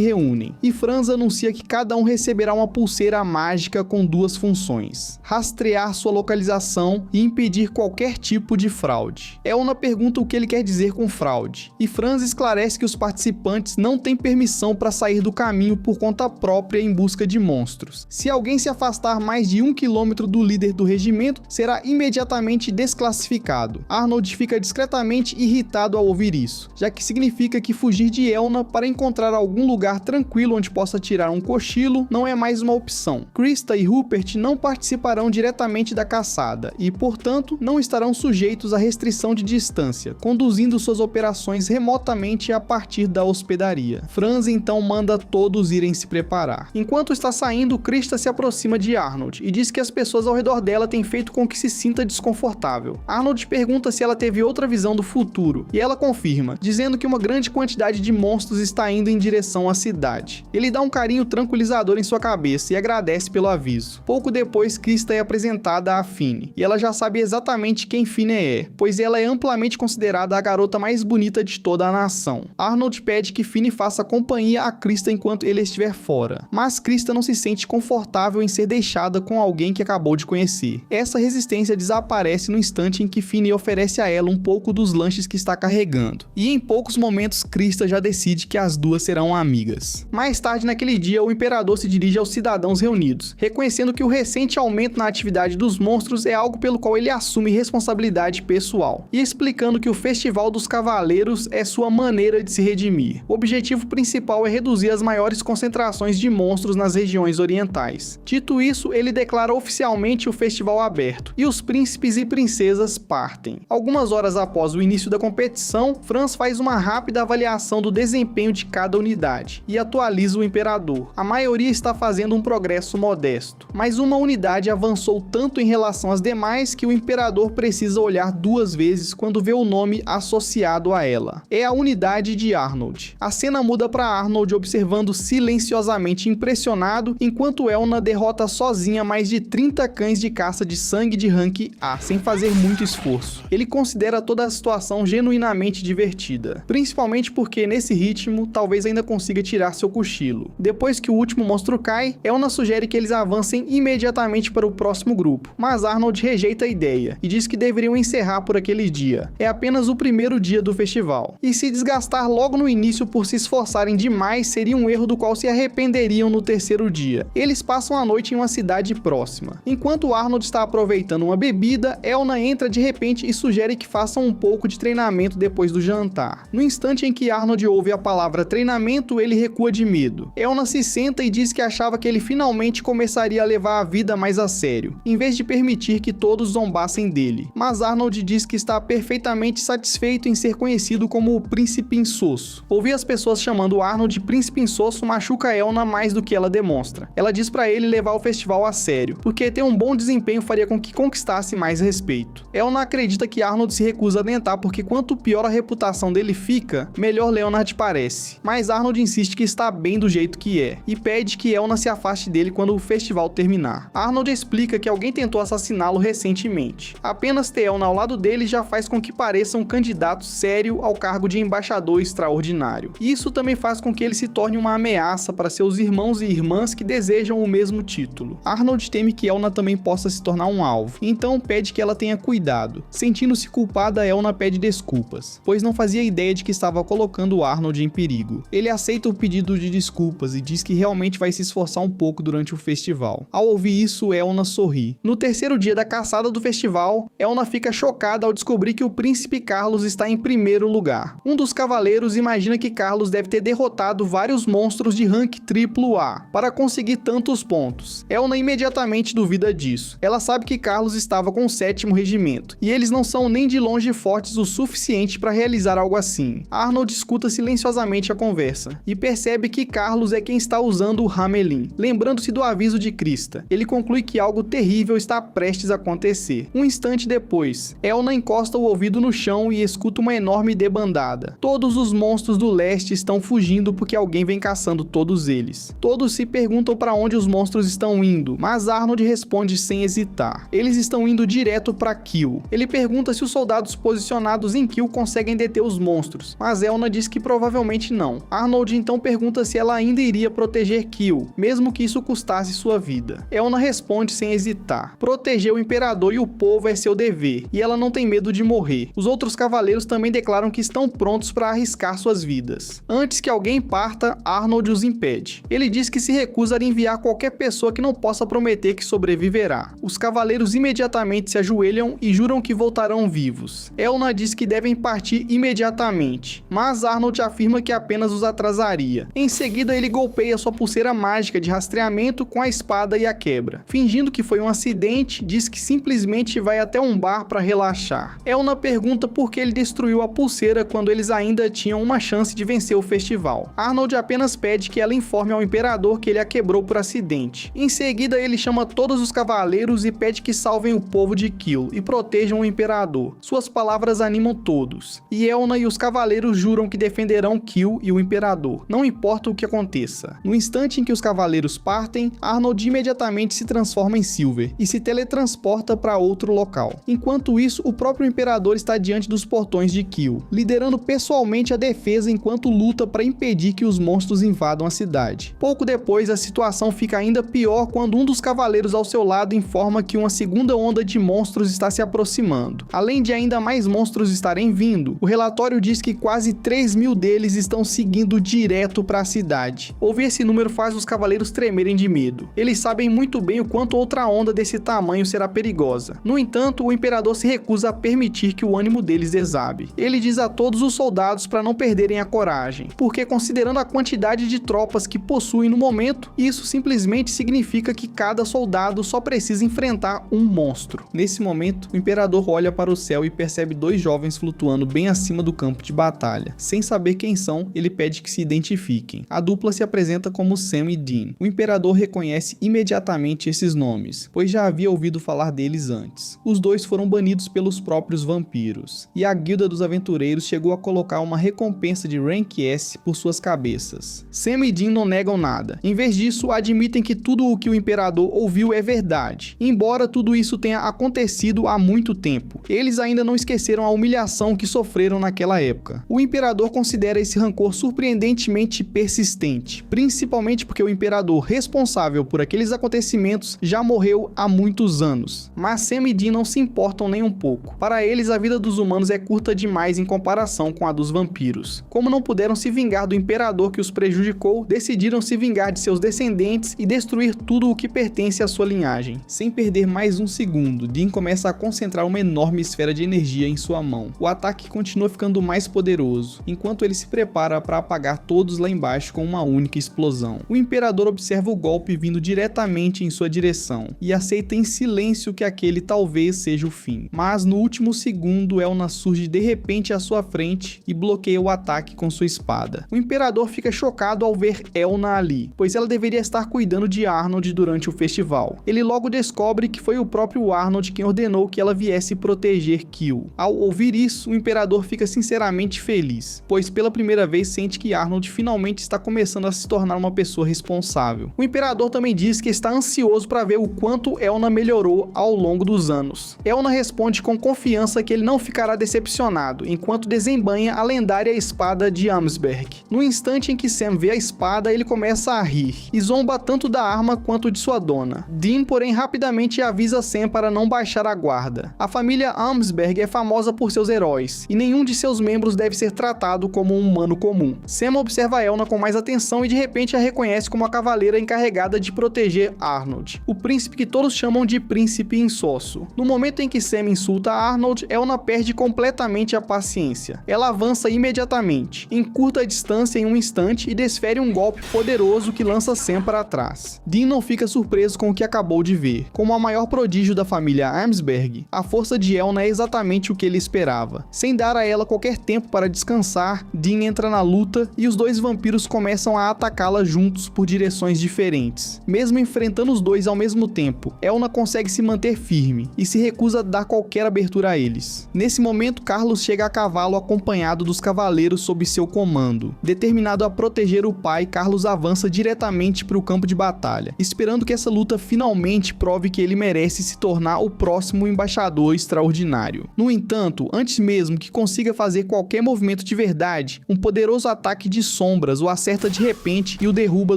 reúnem, e Franz anuncia que cada um receberá uma pulseira mágica com duas funções: rastrear sua localização e impedir qualquer tipo de fraude. Elna pergunta o que ele quer dizer com fraude, e Franz esclarece que os participantes não têm permissão para sair do caminho por conta própria em busca de monstros. Se alguém se afastar mais de 1 quilômetro do líder do regimento, será imediatamente desclassificado. Arnold fica discretamente irritado ao ouvir isso, já que significa que fugir de Elna para encontrar algum lugar tranquilo onde possa tirar um cochilo não é mais uma opção. Krista e Rupert não participarão diretamente da caçada e, portanto, não estarão sujeitos à restrição de distância, conduzindo suas operações remotamente a partir da hospedaria. Franz então manda todos irem se preparar. Enquanto está saindo, Krista se aproxima de Arnold e diz que as pessoas ao redor dela têm feito com que se sinta desconfortável. Arnold pergunta se ela teve outra visão do futuro, e ela confirma, dizendo que uma grande quantidade de monstros está indo em direção à cidade. Ele dá um carinho tranquilizador em sua cabeça e agradece pelo aviso. Pouco depois, Krista é apresentada a Finn, e ela já sabe exatamente quem Finn é, pois ela é amplamente considerada a garota mais bonita de toda a nação. Arnold pede que Finn faça companhia a Krista enquanto ele estiver fora, mas Krista não se sente confortável em ser deixada com alguém que acabou de conhecer. Essa resistência desaparece no instante em que Finn oferece a ela um pouco dos lanches que está carregando, e em poucos momentos Krista já decide que as duas serão amigas. Mais tarde naquele dia, o imperador se dirige aos cidadãos reunidos, reconhecendo que o recente aumento na atividade dos monstros é algo pelo qual ele assume responsabilidade pessoal, e explicando que o Festival dos Cavaleiros é sua maneira maneira de se redimir. O objetivo principal é reduzir as maiores concentrações de monstros nas regiões orientais. Dito isso, ele declara oficialmente o festival aberto, e os príncipes e princesas partem. Algumas horas após o início da competição, Franz faz uma rápida avaliação do desempenho de cada unidade, e atualiza o imperador. A maioria está fazendo um progresso modesto, mas uma unidade avançou tanto em relação às demais que o imperador precisa olhar 2 vezes quando vê o nome associado a ela. É a unidade de Arnold. A cena muda para Arnold observando silenciosamente impressionado, enquanto Elna derrota sozinha mais de 30 cães de caça de sangue de rank A, sem fazer muito esforço. Ele considera toda a situação genuinamente divertida, principalmente porque nesse ritmo talvez ainda consiga tirar seu cochilo. Depois que o último monstro cai, Elna sugere que eles avancem imediatamente para o próximo grupo, mas Arnold rejeita a ideia e diz que deveriam encerrar por aquele dia. É apenas o primeiro dia do festival, e se desgastar logo no início por se esforçarem demais seria um erro do qual se arrependeriam no terceiro dia. Eles passam a noite em uma cidade próxima. Enquanto Arnold está aproveitando uma bebida, Elna entra de repente e sugere que façam um pouco de treinamento depois do jantar. No instante em que Arnold ouve a palavra treinamento, ele recua de medo. Elna se senta e diz que achava que ele finalmente começaria a levar a vida mais a sério, em vez de permitir que todos zombassem dele. Mas Arnold diz que está perfeitamente satisfeito em ser conhecido como o Príncipe Insosso. Ouvir as pessoas chamando Arnold de Príncipe Insosso machuca Elna mais do que ela demonstra. Ela diz pra ele levar o festival a sério, porque ter um bom desempenho faria com que conquistasse mais respeito. Elna acredita que Arnold se recusa a tentar porque quanto pior a reputação dele fica, melhor Leonard parece. Mas Arnold insiste que está bem do jeito que é, e pede que Elna se afaste dele quando o festival terminar. Arnold explica que alguém tentou assassiná-lo recentemente. Apenas ter Elna ao lado dele já faz com que pareça um candidato sério ao cargo de embaixador extraordinário. Isso também faz com que ele se torne uma ameaça para seus irmãos e irmãs que desejam o mesmo título. Arnold teme que Elna também possa se tornar um alvo, então pede que ela tenha cuidado. Sentindo-se culpada, Elna pede desculpas, pois não fazia ideia de que estava colocando Arnold em perigo. Ele aceita o pedido de desculpas e diz que realmente vai se esforçar um pouco durante o festival. Ao ouvir isso, Elna sorri. No terceiro dia da caçada do festival, Elna fica chocada ao descobrir que o príncipe Carlos está em primeiro lugar. Um dos cavaleiros imagina que Carlos deve ter derrotado vários monstros de rank AAA para conseguir tantos pontos. Elna imediatamente duvida disso. Ela sabe que Carlos estava com o 7º regimento, e eles não são nem de longe fortes o suficiente para realizar algo assim. Arnold escuta silenciosamente a conversa, e percebe que Carlos é quem está usando o Hamelin. Lembrando-se do aviso de Krista, ele conclui que algo terrível está prestes a acontecer. Um instante depois, Elna encosta o ouvido no chão e escuta uma enorme debandada. Todos os monstros do leste estão fugindo porque alguém vem caçando todos eles. Todos se perguntam para onde os monstros estão indo, mas Arnold responde sem hesitar. Eles estão indo direto para Kill. Ele pergunta se os soldados posicionados em Kill conseguem deter os monstros, mas Elna diz que provavelmente não. Arnold então pergunta se ela ainda iria proteger Kill, mesmo que isso custasse sua vida. Elna responde sem hesitar. Proteger o imperador e o povo é seu dever, e ela não tem medo de morrer. Os outros cavaleiros também declaram que estão prontos para arriscar suas vidas. Antes que alguém parta, Arnold os impede. Ele diz que se recusa a enviar qualquer pessoa que não possa prometer que sobreviverá. Os cavaleiros imediatamente se ajoelham e juram que voltarão vivos. Elna diz que devem partir imediatamente, mas Arnold afirma que apenas os atrasaria. Em seguida, ele golpeia sua pulseira mágica de rastreamento com a espada e a quebra. Fingindo que foi um acidente, diz que simplesmente vai até um bar para relaxar. Elna pergunta por que ele destruiu a pulseira quando eles ainda tinham uma chance de vencer o festival. Arnold apenas pede que ela informe ao imperador que ele a quebrou por acidente. Em seguida, ele chama todos os cavaleiros e pede que salvem o povo de Kill e protejam o imperador. Suas palavras animam todos, e Elna e os cavaleiros juram que defenderão Kill e o imperador, não importa o que aconteça. No instante em que os cavaleiros partem, Arnold imediatamente se transforma em Silver e se teletransporta para outro local. Enquanto isso, o próprio imperador está diante dos portões de Kill, liderando pessoalmente a defesa enquanto luta para impedir que os monstros invadam a cidade. Pouco depois, a situação fica ainda pior quando um dos cavaleiros ao seu lado informa que uma segunda onda de monstros está se aproximando. Além de ainda mais monstros estarem vindo, o relatório diz que quase 3.000 deles estão seguindo direto para a cidade. Ouvir esse número faz os cavaleiros tremerem de medo. Eles sabem muito bem o quanto outra onda desse tamanho será perigosa. No entanto, o imperador se recusa a permitir que o ânimo deles desabe. Ele diz a todos os soldados preparados para não perderem a coragem, porque considerando a quantidade de tropas que possuem no momento, isso simplesmente significa que cada soldado só precisa enfrentar um monstro. Nesse momento, o imperador olha para o céu e percebe dois jovens flutuando bem acima do campo de batalha. Sem saber quem são, ele pede que se identifiquem. A dupla se apresenta como Sam e Dean. O imperador reconhece imediatamente esses nomes, pois já havia ouvido falar deles antes. Os dois foram banidos pelos próprios vampiros, e a Guilda dos Aventureiros chegou a colocar uma recompensa de Rank S por suas cabeças. Sam e Dean não negam nada. Em vez disso, admitem que tudo o que o imperador ouviu é verdade, embora tudo isso tenha acontecido há muito tempo. Eles ainda não esqueceram a humilhação que sofreram naquela época. O imperador considera esse rancor surpreendentemente persistente, principalmente porque o imperador responsável por aqueles acontecimentos já morreu há muitos anos. Mas Sam e Dean não se importam nem um pouco. Para eles, a vida dos humanos é curta demais em comparação com a dos vampiros. Como não puderam se vingar do imperador que os prejudicou, decidiram se vingar de seus descendentes e destruir tudo o que pertence à sua linhagem. Sem perder mais um segundo, Dean começa a concentrar uma enorme esfera de energia em sua mão. O ataque continua ficando mais poderoso, enquanto ele se prepara para apagar todos lá embaixo com uma única explosão. O imperador observa o golpe vindo diretamente em sua direção e aceita em silêncio que aquele talvez seja o fim. Mas no último segundo, Elna surge de repente à sua frente e bloqueia o ataque com sua espada. O imperador fica chocado ao ver Elna ali, pois ela deveria estar cuidando de Arnold durante o festival. Ele logo descobre que foi o próprio Arnold quem ordenou que ela viesse proteger Kill. Ao ouvir isso, o imperador fica sinceramente feliz, pois pela primeira vez sente que Arnold finalmente está começando a se tornar uma pessoa responsável. O imperador também diz que está ansioso para ver o quanto Elna melhorou ao longo dos anos. Elna responde com confiança que ele não ficará decepcionado, enquanto desembanha a lendária espada de Amsberg. No instante em que Sam vê a espada, ele começa a rir, e zomba tanto da arma quanto de sua dona. Dean, porém, rapidamente avisa Sam para não baixar a guarda. A família Amsberg é famosa por seus heróis, e nenhum de seus membros deve ser tratado como um humano comum. Sam observa Elna com mais atenção e de repente a reconhece como a cavaleira encarregada de proteger Arnold, o príncipe que todos chamam de Príncipe Insosso. No momento em que Sam insulta Arnold, Elna perde completamente a paciência. Ela avança imediatamente, encurta a distância em um instante e desfere um golpe poderoso que lança Sam para trás. Dean não fica surpreso com o que acabou de ver. Como a maior prodígio da família Amsberg, a força de Elna é exatamente o que ele esperava. Sem dar a ela qualquer tempo para descansar, Dean entra na luta e os dois vampiros começam a atacá-la juntos por direções diferentes. Mesmo enfrentando os dois ao mesmo tempo, Elna consegue se manter firme e se recusa a dar qualquer abertura a eles. Nesse momento, Carlos chega a cavalo acompanhado dos cavaleiros sob seu comando. Determinado a proteger o pai, Carlos avança diretamente para o campo de batalha, esperando que essa luta finalmente prove que ele merece se tornar o próximo embaixador extraordinário. No entanto, antes mesmo que consiga fazer qualquer movimento de verdade, um poderoso ataque de sombras o acerta de repente e o derruba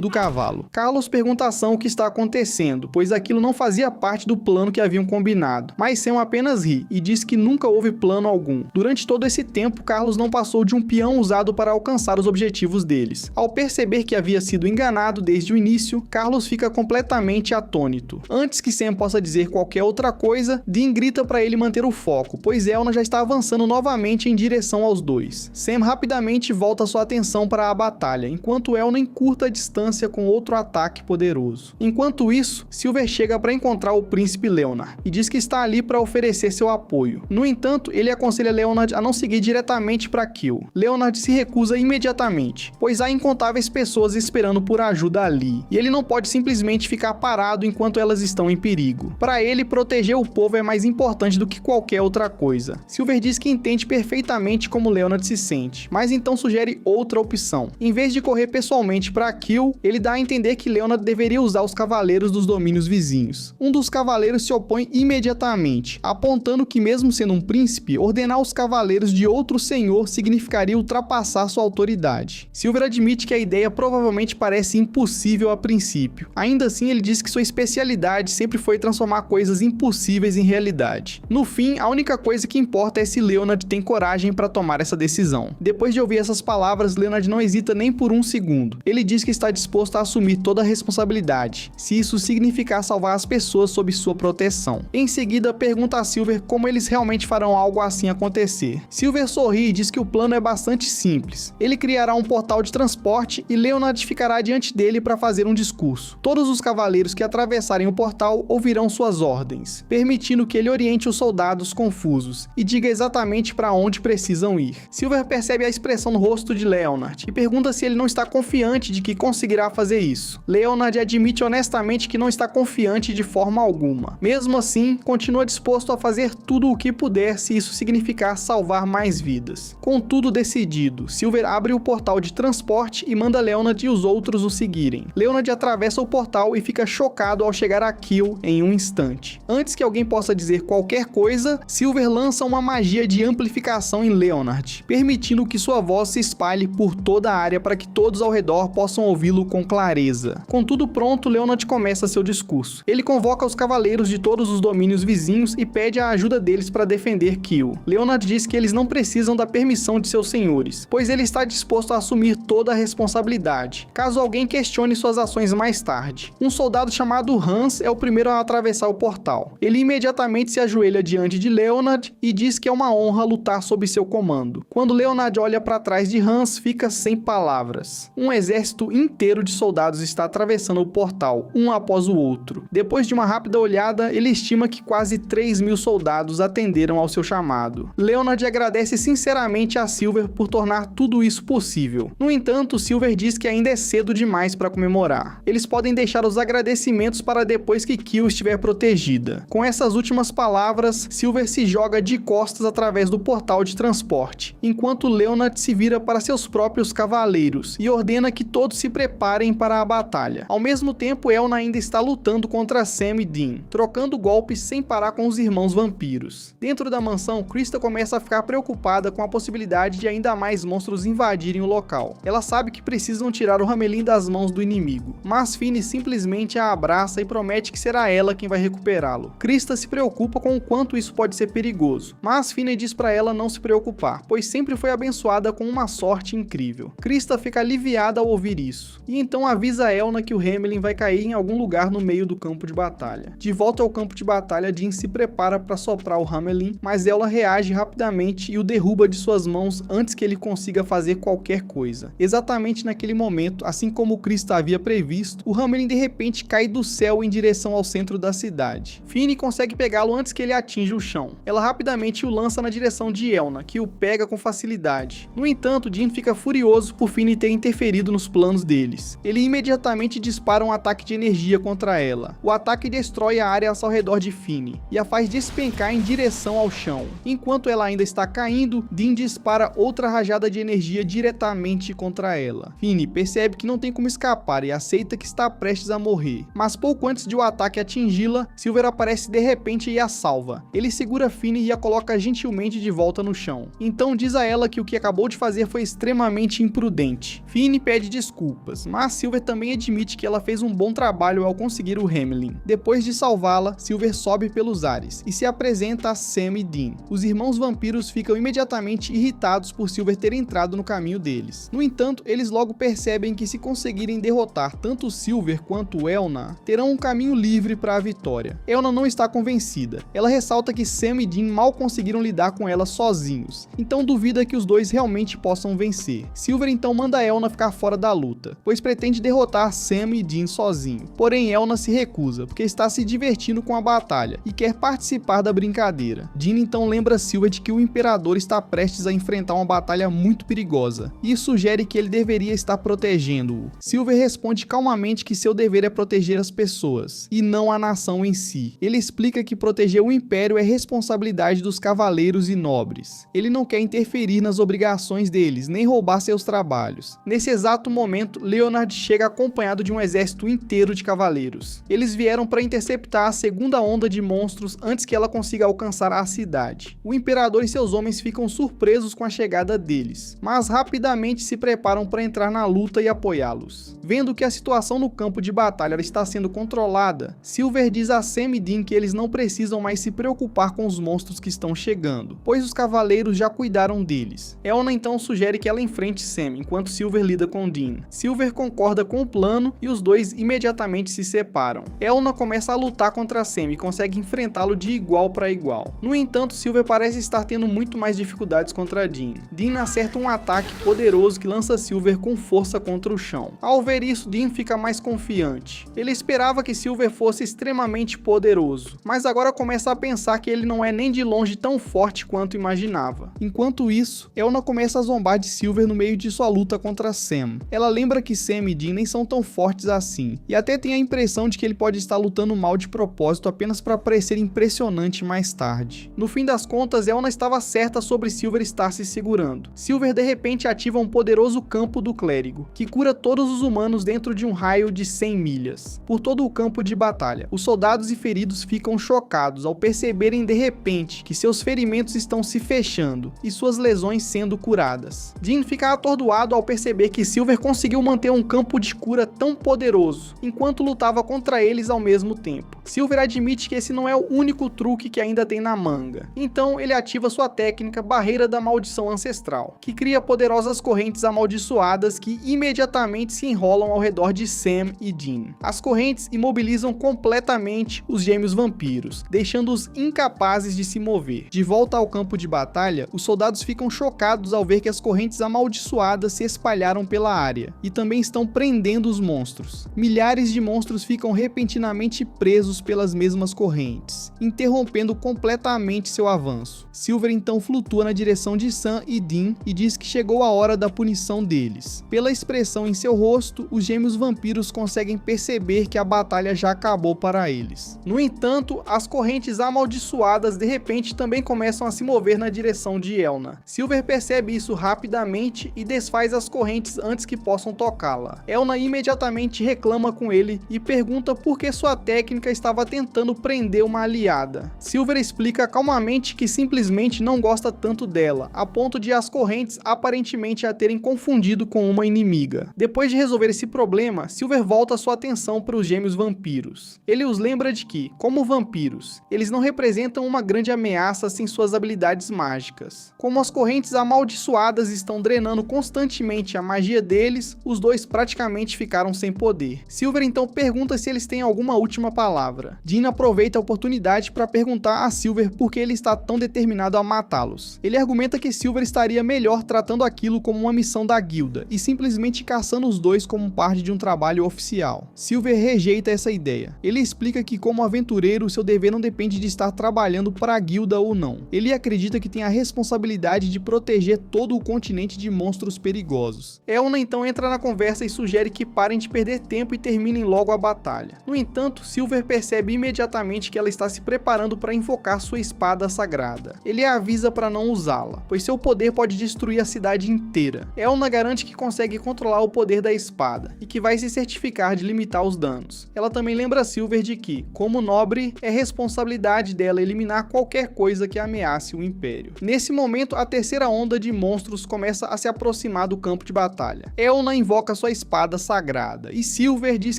do cavalo. Carlos pergunta a Sam o que está acontecendo, pois aquilo não fazia parte do plano que haviam combinado, mas Sam apenas ri e diz que nunca houve plano algum. Durante todo esse tempo, Carlos não passou de um peão usado para alcançar os objetivos deles. Ao perceber que havia sido enganado desde o início, Carlos fica completamente atônito. Antes que Sam possa dizer qualquer outra coisa, Dean grita para ele manter o foco, pois Elna já está avançando novamente em direção aos dois. Sam rapidamente volta sua atenção para a batalha, enquanto Elna encurta a distância com outro ataque poderoso. Enquanto isso, Silver chega para encontrar o príncipe Leonard e diz que está ali para oferecer seu apoio. No entanto, ele aconselha Leonard a não seguir diretamente para Kill. Leonard se recusa imediatamente, pois há incontáveis pessoas esperando por ajuda ali, e ele não pode simplesmente ficar parado enquanto elas estão em perigo. Para ele, proteger o povo é mais importante do que qualquer outra coisa. Silver diz que entende perfeitamente como Leonard se sente, mas então sugere outra opção. Em vez de correr pessoalmente para Kill, ele dá a entender que Leonard deveria usar os cavaleiros dos domínios vizinhos. Um dos cavaleiros se opõe imediatamente, apontando que mesmo sendo um príncipe, ordenar os cavaleiros de outro senhor significaria ultrapassar sua autoridade. Silver admite que a ideia provavelmente parece impossível a princípio. Ainda assim, ele diz que sua especialidade sempre foi transformar coisas impossíveis em realidade. No fim, a única coisa que importa é se Leonard tem coragem para tomar essa decisão. Depois de ouvir essas palavras, Leonard não hesita nem por um segundo. Ele diz que está disposto a assumir toda a responsabilidade, se isso significar salvar as pessoas sob sua proteção. Em seguida, pergunta a Silver como eles realmente farão algo assim acontecer. Silver sorri e diz que o plano plano é bastante simples. Ele criará um portal de transporte e Leonard ficará diante dele para fazer um discurso. Todos os cavaleiros que atravessarem o portal ouvirão suas ordens, permitindo que ele oriente os soldados confusos e diga exatamente para onde precisam ir. Silver percebe a expressão no rosto de Leonard e pergunta se ele não está confiante de que conseguirá fazer isso. Leonard admite honestamente que não está confiante de forma alguma. Mesmo assim, continua disposto a fazer tudo o que puder se isso significar salvar mais vidas. Com tudo decidido, Silver abre o portal de transporte e manda Leonard e os outros o seguirem. Leonard atravessa o portal e fica chocado ao chegar a Kill em um instante. Antes que alguém possa dizer qualquer coisa, Silver lança uma magia de amplificação em Leonard, permitindo que sua voz se espalhe por toda a área para que todos ao redor possam ouvi-lo com clareza. Com tudo pronto, Leonard começa seu discurso. Ele convoca os cavaleiros de todos os domínios vizinhos e pede a ajuda deles para defender Kill. Leonard diz que eles não precisam da permissão de seus senhores, pois ele está disposto a assumir toda a responsabilidade, caso alguém questione suas ações mais tarde. Um soldado chamado Hans é o primeiro a atravessar o portal. Ele imediatamente se ajoelha diante de Leonard e diz que é uma honra lutar sob seu comando. Quando Leonard olha para trás de Hans, fica sem palavras. Um exército inteiro de soldados está atravessando o portal, um após o outro. Depois de uma rápida olhada, ele estima que quase 3.000 soldados atenderam ao seu chamado. Leonard agradece sinceramente a Silver por tornar tudo isso possível. No entanto, Silver diz que ainda é cedo demais para comemorar. Eles podem deixar os agradecimentos para depois que Kill estiver protegida. Com essas últimas palavras, Silver se joga de costas através do portal de transporte, enquanto Leonard se vira para seus próprios cavaleiros e ordena que todos se preparem para a batalha. Ao mesmo tempo, Elna ainda está lutando contra Sam e Dean, trocando golpes sem parar com os irmãos vampiros. Dentro da mansão, Krista começa a ficar preocupada com a possibilidade de ainda mais monstros invadirem o local. Ela sabe que precisam tirar o Hamelin das mãos do inimigo, mas Finney simplesmente a abraça e promete que será ela quem vai recuperá-lo. Krista se preocupa com o quanto isso pode ser perigoso, mas Finney diz para ela não se preocupar, pois sempre foi abençoada com uma sorte incrível. Krista fica aliviada ao ouvir isso, e então avisa Elna que o Hamelin vai cair em algum lugar no meio do campo de batalha. De volta ao campo de batalha, Dean se prepara para soprar o Hamelin, mas ela reage rapidamente e o derruba de suas mãos antes que ele consiga fazer qualquer coisa. Exatamente naquele momento, assim como Krista havia previsto, o Hamelin de repente cai do céu em direção ao centro da cidade. Finney consegue pegá-lo antes que ele atinja o chão. Ela rapidamente o lança na direção de Elna, que o pega com facilidade. No entanto, Dean fica furioso por Finney ter interferido nos planos deles. Ele imediatamente dispara um ataque de energia contra ela. O ataque destrói a área ao redor de Finney e a faz despencar em direção ao chão. Enquanto ela ainda está caindo, Dean dispara outra rajada de energia diretamente contra ela. Finney percebe que não tem como escapar e aceita que está prestes a morrer, mas pouco antes de o ataque atingi-la, Silver aparece de repente e a salva. Ele segura Finney e a coloca gentilmente de volta no chão. Então diz a ela que o que acabou de fazer foi extremamente imprudente. Finney pede desculpas, mas Silver também admite que ela fez um bom trabalho ao conseguir o Hamelin. Depois de salvá-la, Silver sobe pelos ares e se apresenta a Sam e Dean. Os irmãos vampiros ficam imediatamente irritados por Silver ter entrado no caminho deles. No entanto, eles logo percebem que se conseguirem derrotar tanto Silver quanto Elna, terão um caminho livre para a vitória. Elna não está convencida. Ela ressalta que Sam e Dean mal conseguiram lidar com ela sozinhos, então duvida que os dois realmente possam vencer. Silver então manda Elna ficar fora da luta, pois pretende derrotar Sam e Dean sozinho. Porém, Elna se recusa, porque está se divertindo com a batalha e quer participar da brincadeira. Dean então lembra Silver de que o Imperador está prestes a enfrentar uma batalha muito perigosa e sugere que ele deveria estar protegendo-o. Silver responde calmamente que seu dever é proteger as pessoas e não a nação em si. Ele explica que proteger o Império é responsabilidade dos cavaleiros e nobres. Ele não quer interferir nas obrigações deles, nem roubar seus trabalhos. Nesse exato momento, Leonard chega acompanhado de um exército inteiro de cavaleiros. Eles vieram para interceptar a segunda onda de monstros antes que ela consiga alcançar a cidade. O Imperador e seus homens ficam surpresos com a chegada deles, mas rapidamente se preparam para entrar na luta e apoiá-los. Vendo que a situação no campo de batalha está sendo controlada, Silver diz a Sam e Dean que eles não precisam mais se preocupar com os monstros que estão chegando, pois os cavaleiros já cuidaram deles. Elna então sugere que ela enfrente Sam, enquanto Silver lida com Dean. Silver concorda com o plano e os dois imediatamente se separam. Elna começa a lutar contra Sam e consegue enfrentá-lo de igual para igual. No entanto, Silver parece estar tendo muito mais dificuldades contra contra Dean. Dean acerta um ataque poderoso que lança Silver com força contra o chão. Ao ver isso, Dean fica mais confiante. Ele esperava que Silver fosse extremamente poderoso, mas agora começa a pensar que ele não é nem de longe tão forte quanto imaginava. Enquanto isso, Elna começa a zombar de Silver no meio de sua luta contra Sam. Ela lembra que Sam e Dean nem são tão fortes assim, e até tem a impressão de que ele pode estar lutando mal de propósito apenas para parecer impressionante mais tarde. No fim das contas, Elna estava certa sobre Silver estar se segurando. Silver de repente ativa um poderoso campo do clérigo, que cura todos os humanos dentro de um raio de 100 milhas, por todo o campo de batalha. Os soldados e feridos ficam chocados ao perceberem de repente que seus ferimentos estão se fechando e suas lesões sendo curadas. Dean fica atordoado ao perceber que Silver conseguiu manter um campo de cura tão poderoso, enquanto lutava contra eles ao mesmo tempo. Silver admite que esse não é o único truque que ainda tem na manga. Então ele ativa sua técnica Barreira da Maldição Ancestral, que cria poderosas correntes amaldiçoadas que imediatamente se enrolam ao redor de Sam e Dean. As correntes imobilizam completamente os gêmeos vampiros, deixando-os incapazes de se mover. De volta ao campo de batalha, os soldados ficam chocados ao ver que as correntes amaldiçoadas se espalharam pela área, e também estão prendendo os monstros. Milhares de monstros ficam repentinamente presos pelas mesmas correntes, interrompendo completamente seu avanço. Silver então flutua na direção de Sam e Dean e diz que chegou a hora da punição deles. Pela expressão em seu rosto, os gêmeos vampiros conseguem perceber que a batalha já acabou para eles. No entanto, as correntes amaldiçoadas de repente também começam a se mover na direção de Elna. Silver percebe isso rapidamente e desfaz as correntes antes que possam tocá-la. Elna imediatamente reclama com ele e pergunta por que sua técnica estava tentando prender uma aliada. Silver explica calmamente que simplesmente não gosta tanto dela, a ponto de as correntes aparentemente a terem confundido com uma inimiga. Depois de resolver esse problema, Silver volta sua atenção para os gêmeos vampiros. Ele os lembra de que, como vampiros, eles não representam uma grande ameaça sem suas habilidades mágicas. Como as correntes amaldiçoadas estão drenando constantemente a magia deles, os dois praticamente ficaram sem poder. Silver então pergunta se eles têm alguma última palavra. Dean aproveita a oportunidade para perguntar a Silver por que ele está tão determinado a matá-los. Ele argumenta que Silver estaria melhor tratando aquilo como uma missão da guilda e simplesmente caçando os dois como parte de um trabalho oficial. Silver rejeita essa ideia. Ele explica que, como aventureiro, seu dever não depende de estar trabalhando para a guilda ou não. Ele acredita que tem a responsabilidade de proteger todo o continente de monstros perigosos. Elna então entra na conversa e sugere que parem de perder tempo e terminem logo a batalha. No entanto, Silver percebe imediatamente que ela está se preparando para invocar sua espada sagrada. Ele a avisa para não usá-la, pois seu poder pode destruir a cidade inteira. Elna garante que consegue controlar o poder da espada e que vai se certificar de limitar os danos. Ela também lembra Silver de que, como nobre, é responsabilidade dela eliminar qualquer coisa que ameace o Império. Nesse momento, a terceira onda de monstros começa a se aproximar do campo de batalha. Elna invoca sua espada sagrada e Silver diz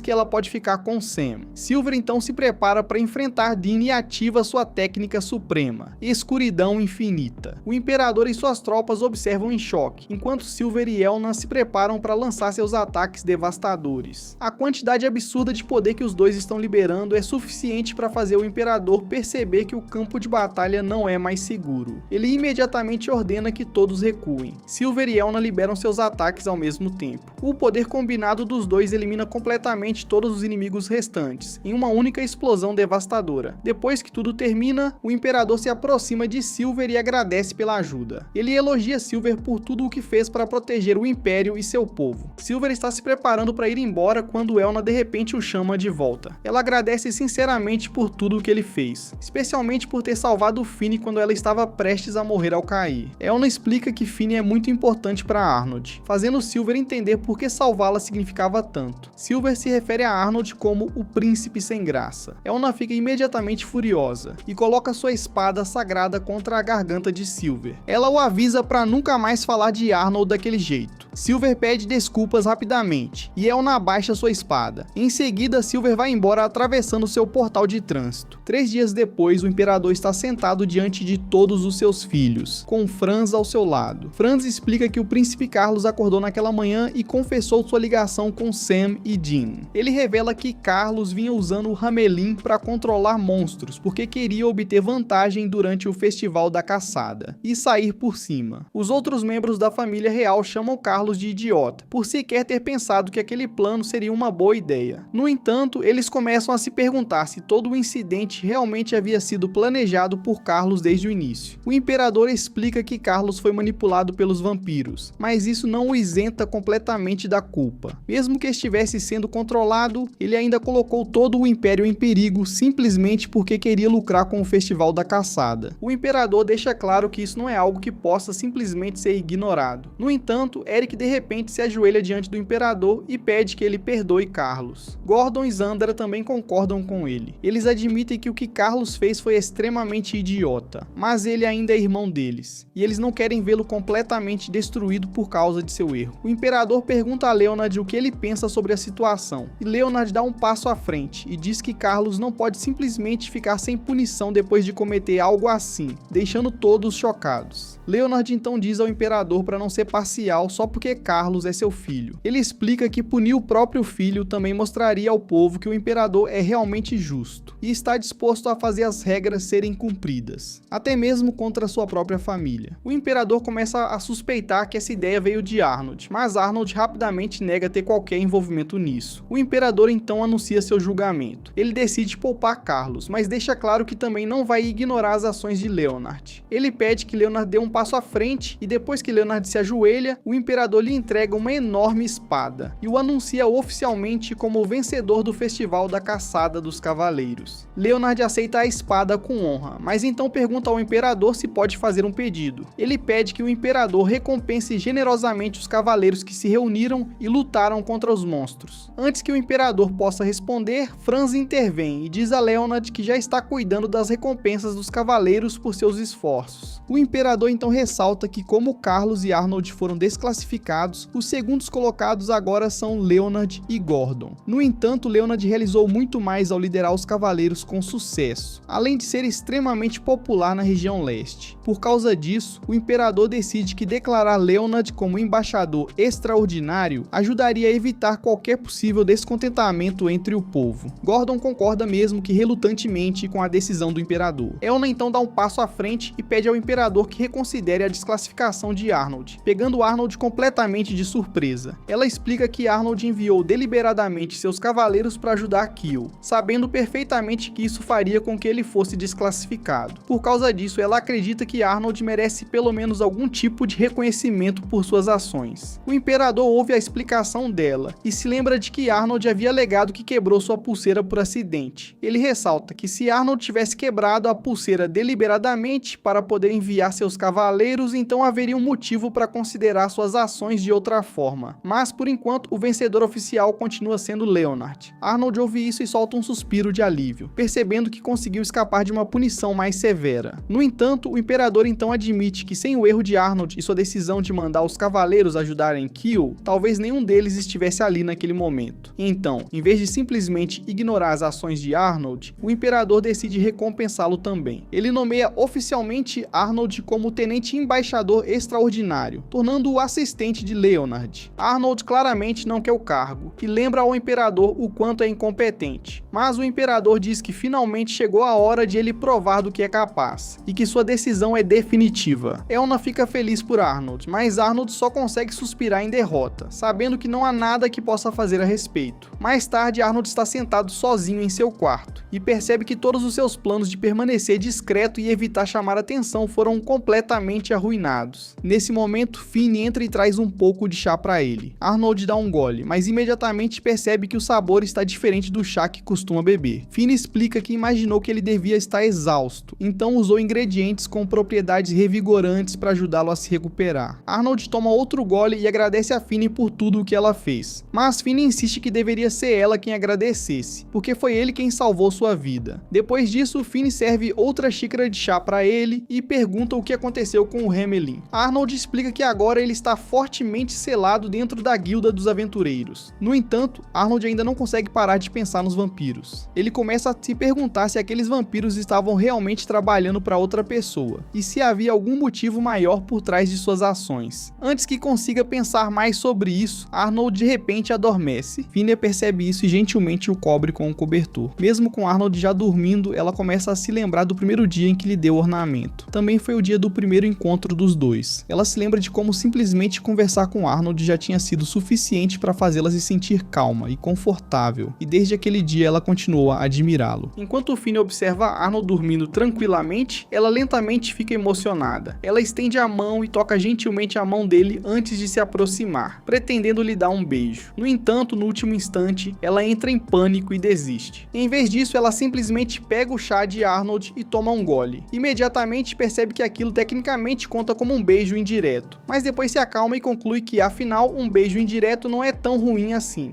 que ela pode ficar com Sam. Silver então se prepara para enfrentar Dean e ativa sua técnica suprema, Escuridão Infinita. O Imperador e suas tropas observam em choque, enquanto Silver e Elna se preparam para lançar seus ataques devastadores. A quantidade absurda de poder que os dois estão liberando é suficiente para fazer o Imperador perceber que o campo de batalha não é mais seguro. Ele imediatamente ordena que todos recuem. Silver e Elna liberam seus ataques ao mesmo tempo. O poder combinado dos dois elimina completamente todos os inimigos restantes, em uma única explosão devastadora. Depois que tudo termina, o Imperador se aproxima de Silver e agradece pela ajuda. Ele elogia Silver por tudo o que fez para proteger o Império e seu povo. Silver está se preparando para ir embora quando Elna de repente o chama de volta. Ela agradece sinceramente por tudo o que ele fez, especialmente por ter salvado Finny quando ela estava prestes a morrer ao cair. Elna explica que Finny é muito importante para Arnold, fazendo Silver entender por que salvá-la significava tanto. Silver se refere a Arnold como o príncipe sem graça. Elna fica imediatamente furiosa e coloca sua espada sagrada contra a garganta de Silver. Ela o avisa para nunca mais falar de Arnold daquele jeito. Silver pede desculpas rapidamente e Elna abaixa sua espada. Em seguida, Silver vai embora atravessando seu portal de trânsito. 3 dias depois, o Imperador está sentado diante de todos os seus filhos, com Franz ao seu lado. Franz explica que o Príncipe Carlos acordou naquela manhã e confessou sua ligação com Sam e Dean. Ele revela que Carlos vinha usando o Hamelin para controlar monstros, porque queria obter vantagem durante o Festival da Caçada, e sair por cima. Os outros membros da família real chamam Carlos de idiota, por sequer ter pensado que aquele plano seria uma boa ideia. No entanto, eles começam a se perguntar se todo o incidente realmente havia sido planejado por Carlos desde o início. O imperador explica que Carlos foi manipulado pelos vampiros, mas isso não o isenta completamente da culpa. Mesmo que estivesse sendo controlado, ele ainda colocou todo o império em perigo simplesmente porque queria lucrar com o festival da caçada. O imperador deixa claro que isso não é algo que possa simplesmente ser ignorado. No entanto, Eric de repente se ajoelha diante do imperador e pede que ele perdoe Carlos. Gordon e Zandra também concordam com ele. Eles admitem que o que Carlos fez foi extremamente idiota, mas ele ainda é irmão deles, e eles não querem vê-lo completamente destruído por causa de seu erro. O imperador pergunta a Leonard o que ele pensa sobre a situação, e Leonard dá um passo à frente e diz que Carlos não pode simplesmente ficar sem punição depois de cometer algo assim, deixando todos chocados. Leonard então diz ao imperador para não ser parcial só porque Carlos é seu filho. Ele explica que punir o próprio filho também mostraria ao povo que o imperador é realmente justo e está disposto a fazer as regras serem cumpridas, até mesmo contra sua própria família. O imperador começa a suspeitar que essa ideia veio de Arnold, mas Arnold rapidamente nega ter qualquer envolvimento nisso. O imperador então anuncia seu julgamento. Ele decide poupar Carlos, mas deixa claro que também não vai ignorar as ações de Leonard. Ele pede que Leonard dê um passo à frente e depois que Leonard se ajoelha, o imperador lhe entrega uma enorme espada e o anuncia oficialmente como o vencedor do festival da caçada dos cavaleiros. Leonard aceita a espada com honra, mas então pergunta ao imperador se pode fazer um pedido. Ele pede que o imperador recompense generosamente os cavaleiros que se reuniram e lutaram contra os monstros. Antes que o imperador possa responder, Franz intervém e diz a Leonard que já está cuidando das recompensas dos cavaleiros por seus esforços. O imperador então ressalta que, como Carlos e Arnold foram desclassificados, os segundos colocados agora são Leonard e Gordon. No entanto, Leonard realizou muito mais ao liderar os cavaleiros com sucesso, além de ser extremamente popular na região leste. Por causa disso, o imperador decide que declarar Leonard como embaixador extraordinário ajudaria a evitar qualquer possível descontentamento entre o povo. Gordon concorda mesmo que relutantemente com a decisão do imperador. Elna então dá um passo à frente e pede ao imperador que reconsidere a desclassificação de Arnold, pegando Arnold completamente de surpresa. Ela explica que Arnold enviou deliberadamente seus cavaleiros para ajudar Kill, sabendo perfeitamente que isso faria com que ele fosse desclassificado. Por causa disso, ela acredita que Arnold merece pelo menos algum tipo de reconhecimento por suas ações. O imperador ouve a explicação dela e se lembra de que Arnold havia alegado que quebrou sua pulseira por acidente. Ele ressalta que se Arnold tivesse quebrado a pulseira deliberadamente para poder enviar seus cavaleiros, então haveria um motivo para considerar suas ações de outra forma. Mas por enquanto, o vencedor oficial continua sendo Leonard. Arnold ouve isso e solta um suspiro de alívio, percebendo que conseguiu escapar de uma punição mais severa. No entanto, o imperador então admite que sem o erro de Arnold e sua decisão de mandar os cavaleiros ajudarem Kill, talvez nenhum deles estivesse ali naquele momento. Então, em vez de simplesmente ignorar as ações de Arnold, o imperador decide recompensá-lo também. Ele nomeia oficialmente Arnold como tenente embaixador extraordinário, tornando-o assistente de Leonard. Arnold claramente não quer o cargo e lembra ao imperador o quanto é incompetente, mas o imperador diz que finalmente chegou a hora de ele provar do que é capaz e que sua decisão é definitiva. Elna fica feliz por Arnold, mas Arnold só consegue suspirar em derrota, sabendo que não há nada que possa fazer a respeito. Mais tarde, Arnold está sentado sozinho em seu quarto e percebe que todos os seus planos de permanecer discreto e evitar chamar atenção foram completamente arruinados. Nesse momento, Finn entra e traz um pouco de chá para ele. Arnold dá um gole, mas imediatamente percebe que o sabor está diferente do chá que costuma beber. Finn explica que imaginou que ele devia estar exausto, então usou ingredientes com propriedades revigorantes para ajudá-lo a se recuperar. Arnold toma outro gole e agradece a Finn por tudo o que ela fez, mas Finn insiste que deveria ser ela quem agradecesse, porque foi ele quem salvou sua vida. Depois disso, Finn serve outra xícara de chá para ele e pergunta o que aconteceu com o Hamelin. Arnold explica que agora ele está fortemente selado dentro da guilda dos aventureiros. No entanto, Arnold ainda não consegue parar de pensar nos vampiros. vampiros. Ele começa a se perguntar se aqueles vampiros estavam realmente trabalhando para outra pessoa, e se havia algum motivo maior por trás de suas ações. Antes que consiga pensar mais sobre isso, Arnold de repente adormece. Phineas percebe isso e gentilmente o cobre com um cobertor. Mesmo com Arnold já dormindo, ela começa a se lembrar do primeiro dia em que lhe deu ornamento. Também foi o dia do primeiro encontro dos dois. Ela se lembra de como simplesmente conversar com Arnold já tinha sido suficiente para fazê-la se sentir calma e confortável, e desde aquele dia ela continuou a admirá-lo. Enquanto Phineas observa Arnold dormindo tranquilamente, ela lentamente fica emocionada. Ela estende a mão e toca gentilmente a mão dele antes de se aproximar, pretendendo lhe dar um beijo. No entanto, no último instante, ela entra em pânico e desiste. Em vez disso, ela simplesmente pega o chá de Arnold e toma um gole. Imediatamente percebe que aquilo tecnicamente conta como um beijo indireto, mas depois se acalma e conclui que, afinal, um beijo indireto não é tão ruim assim.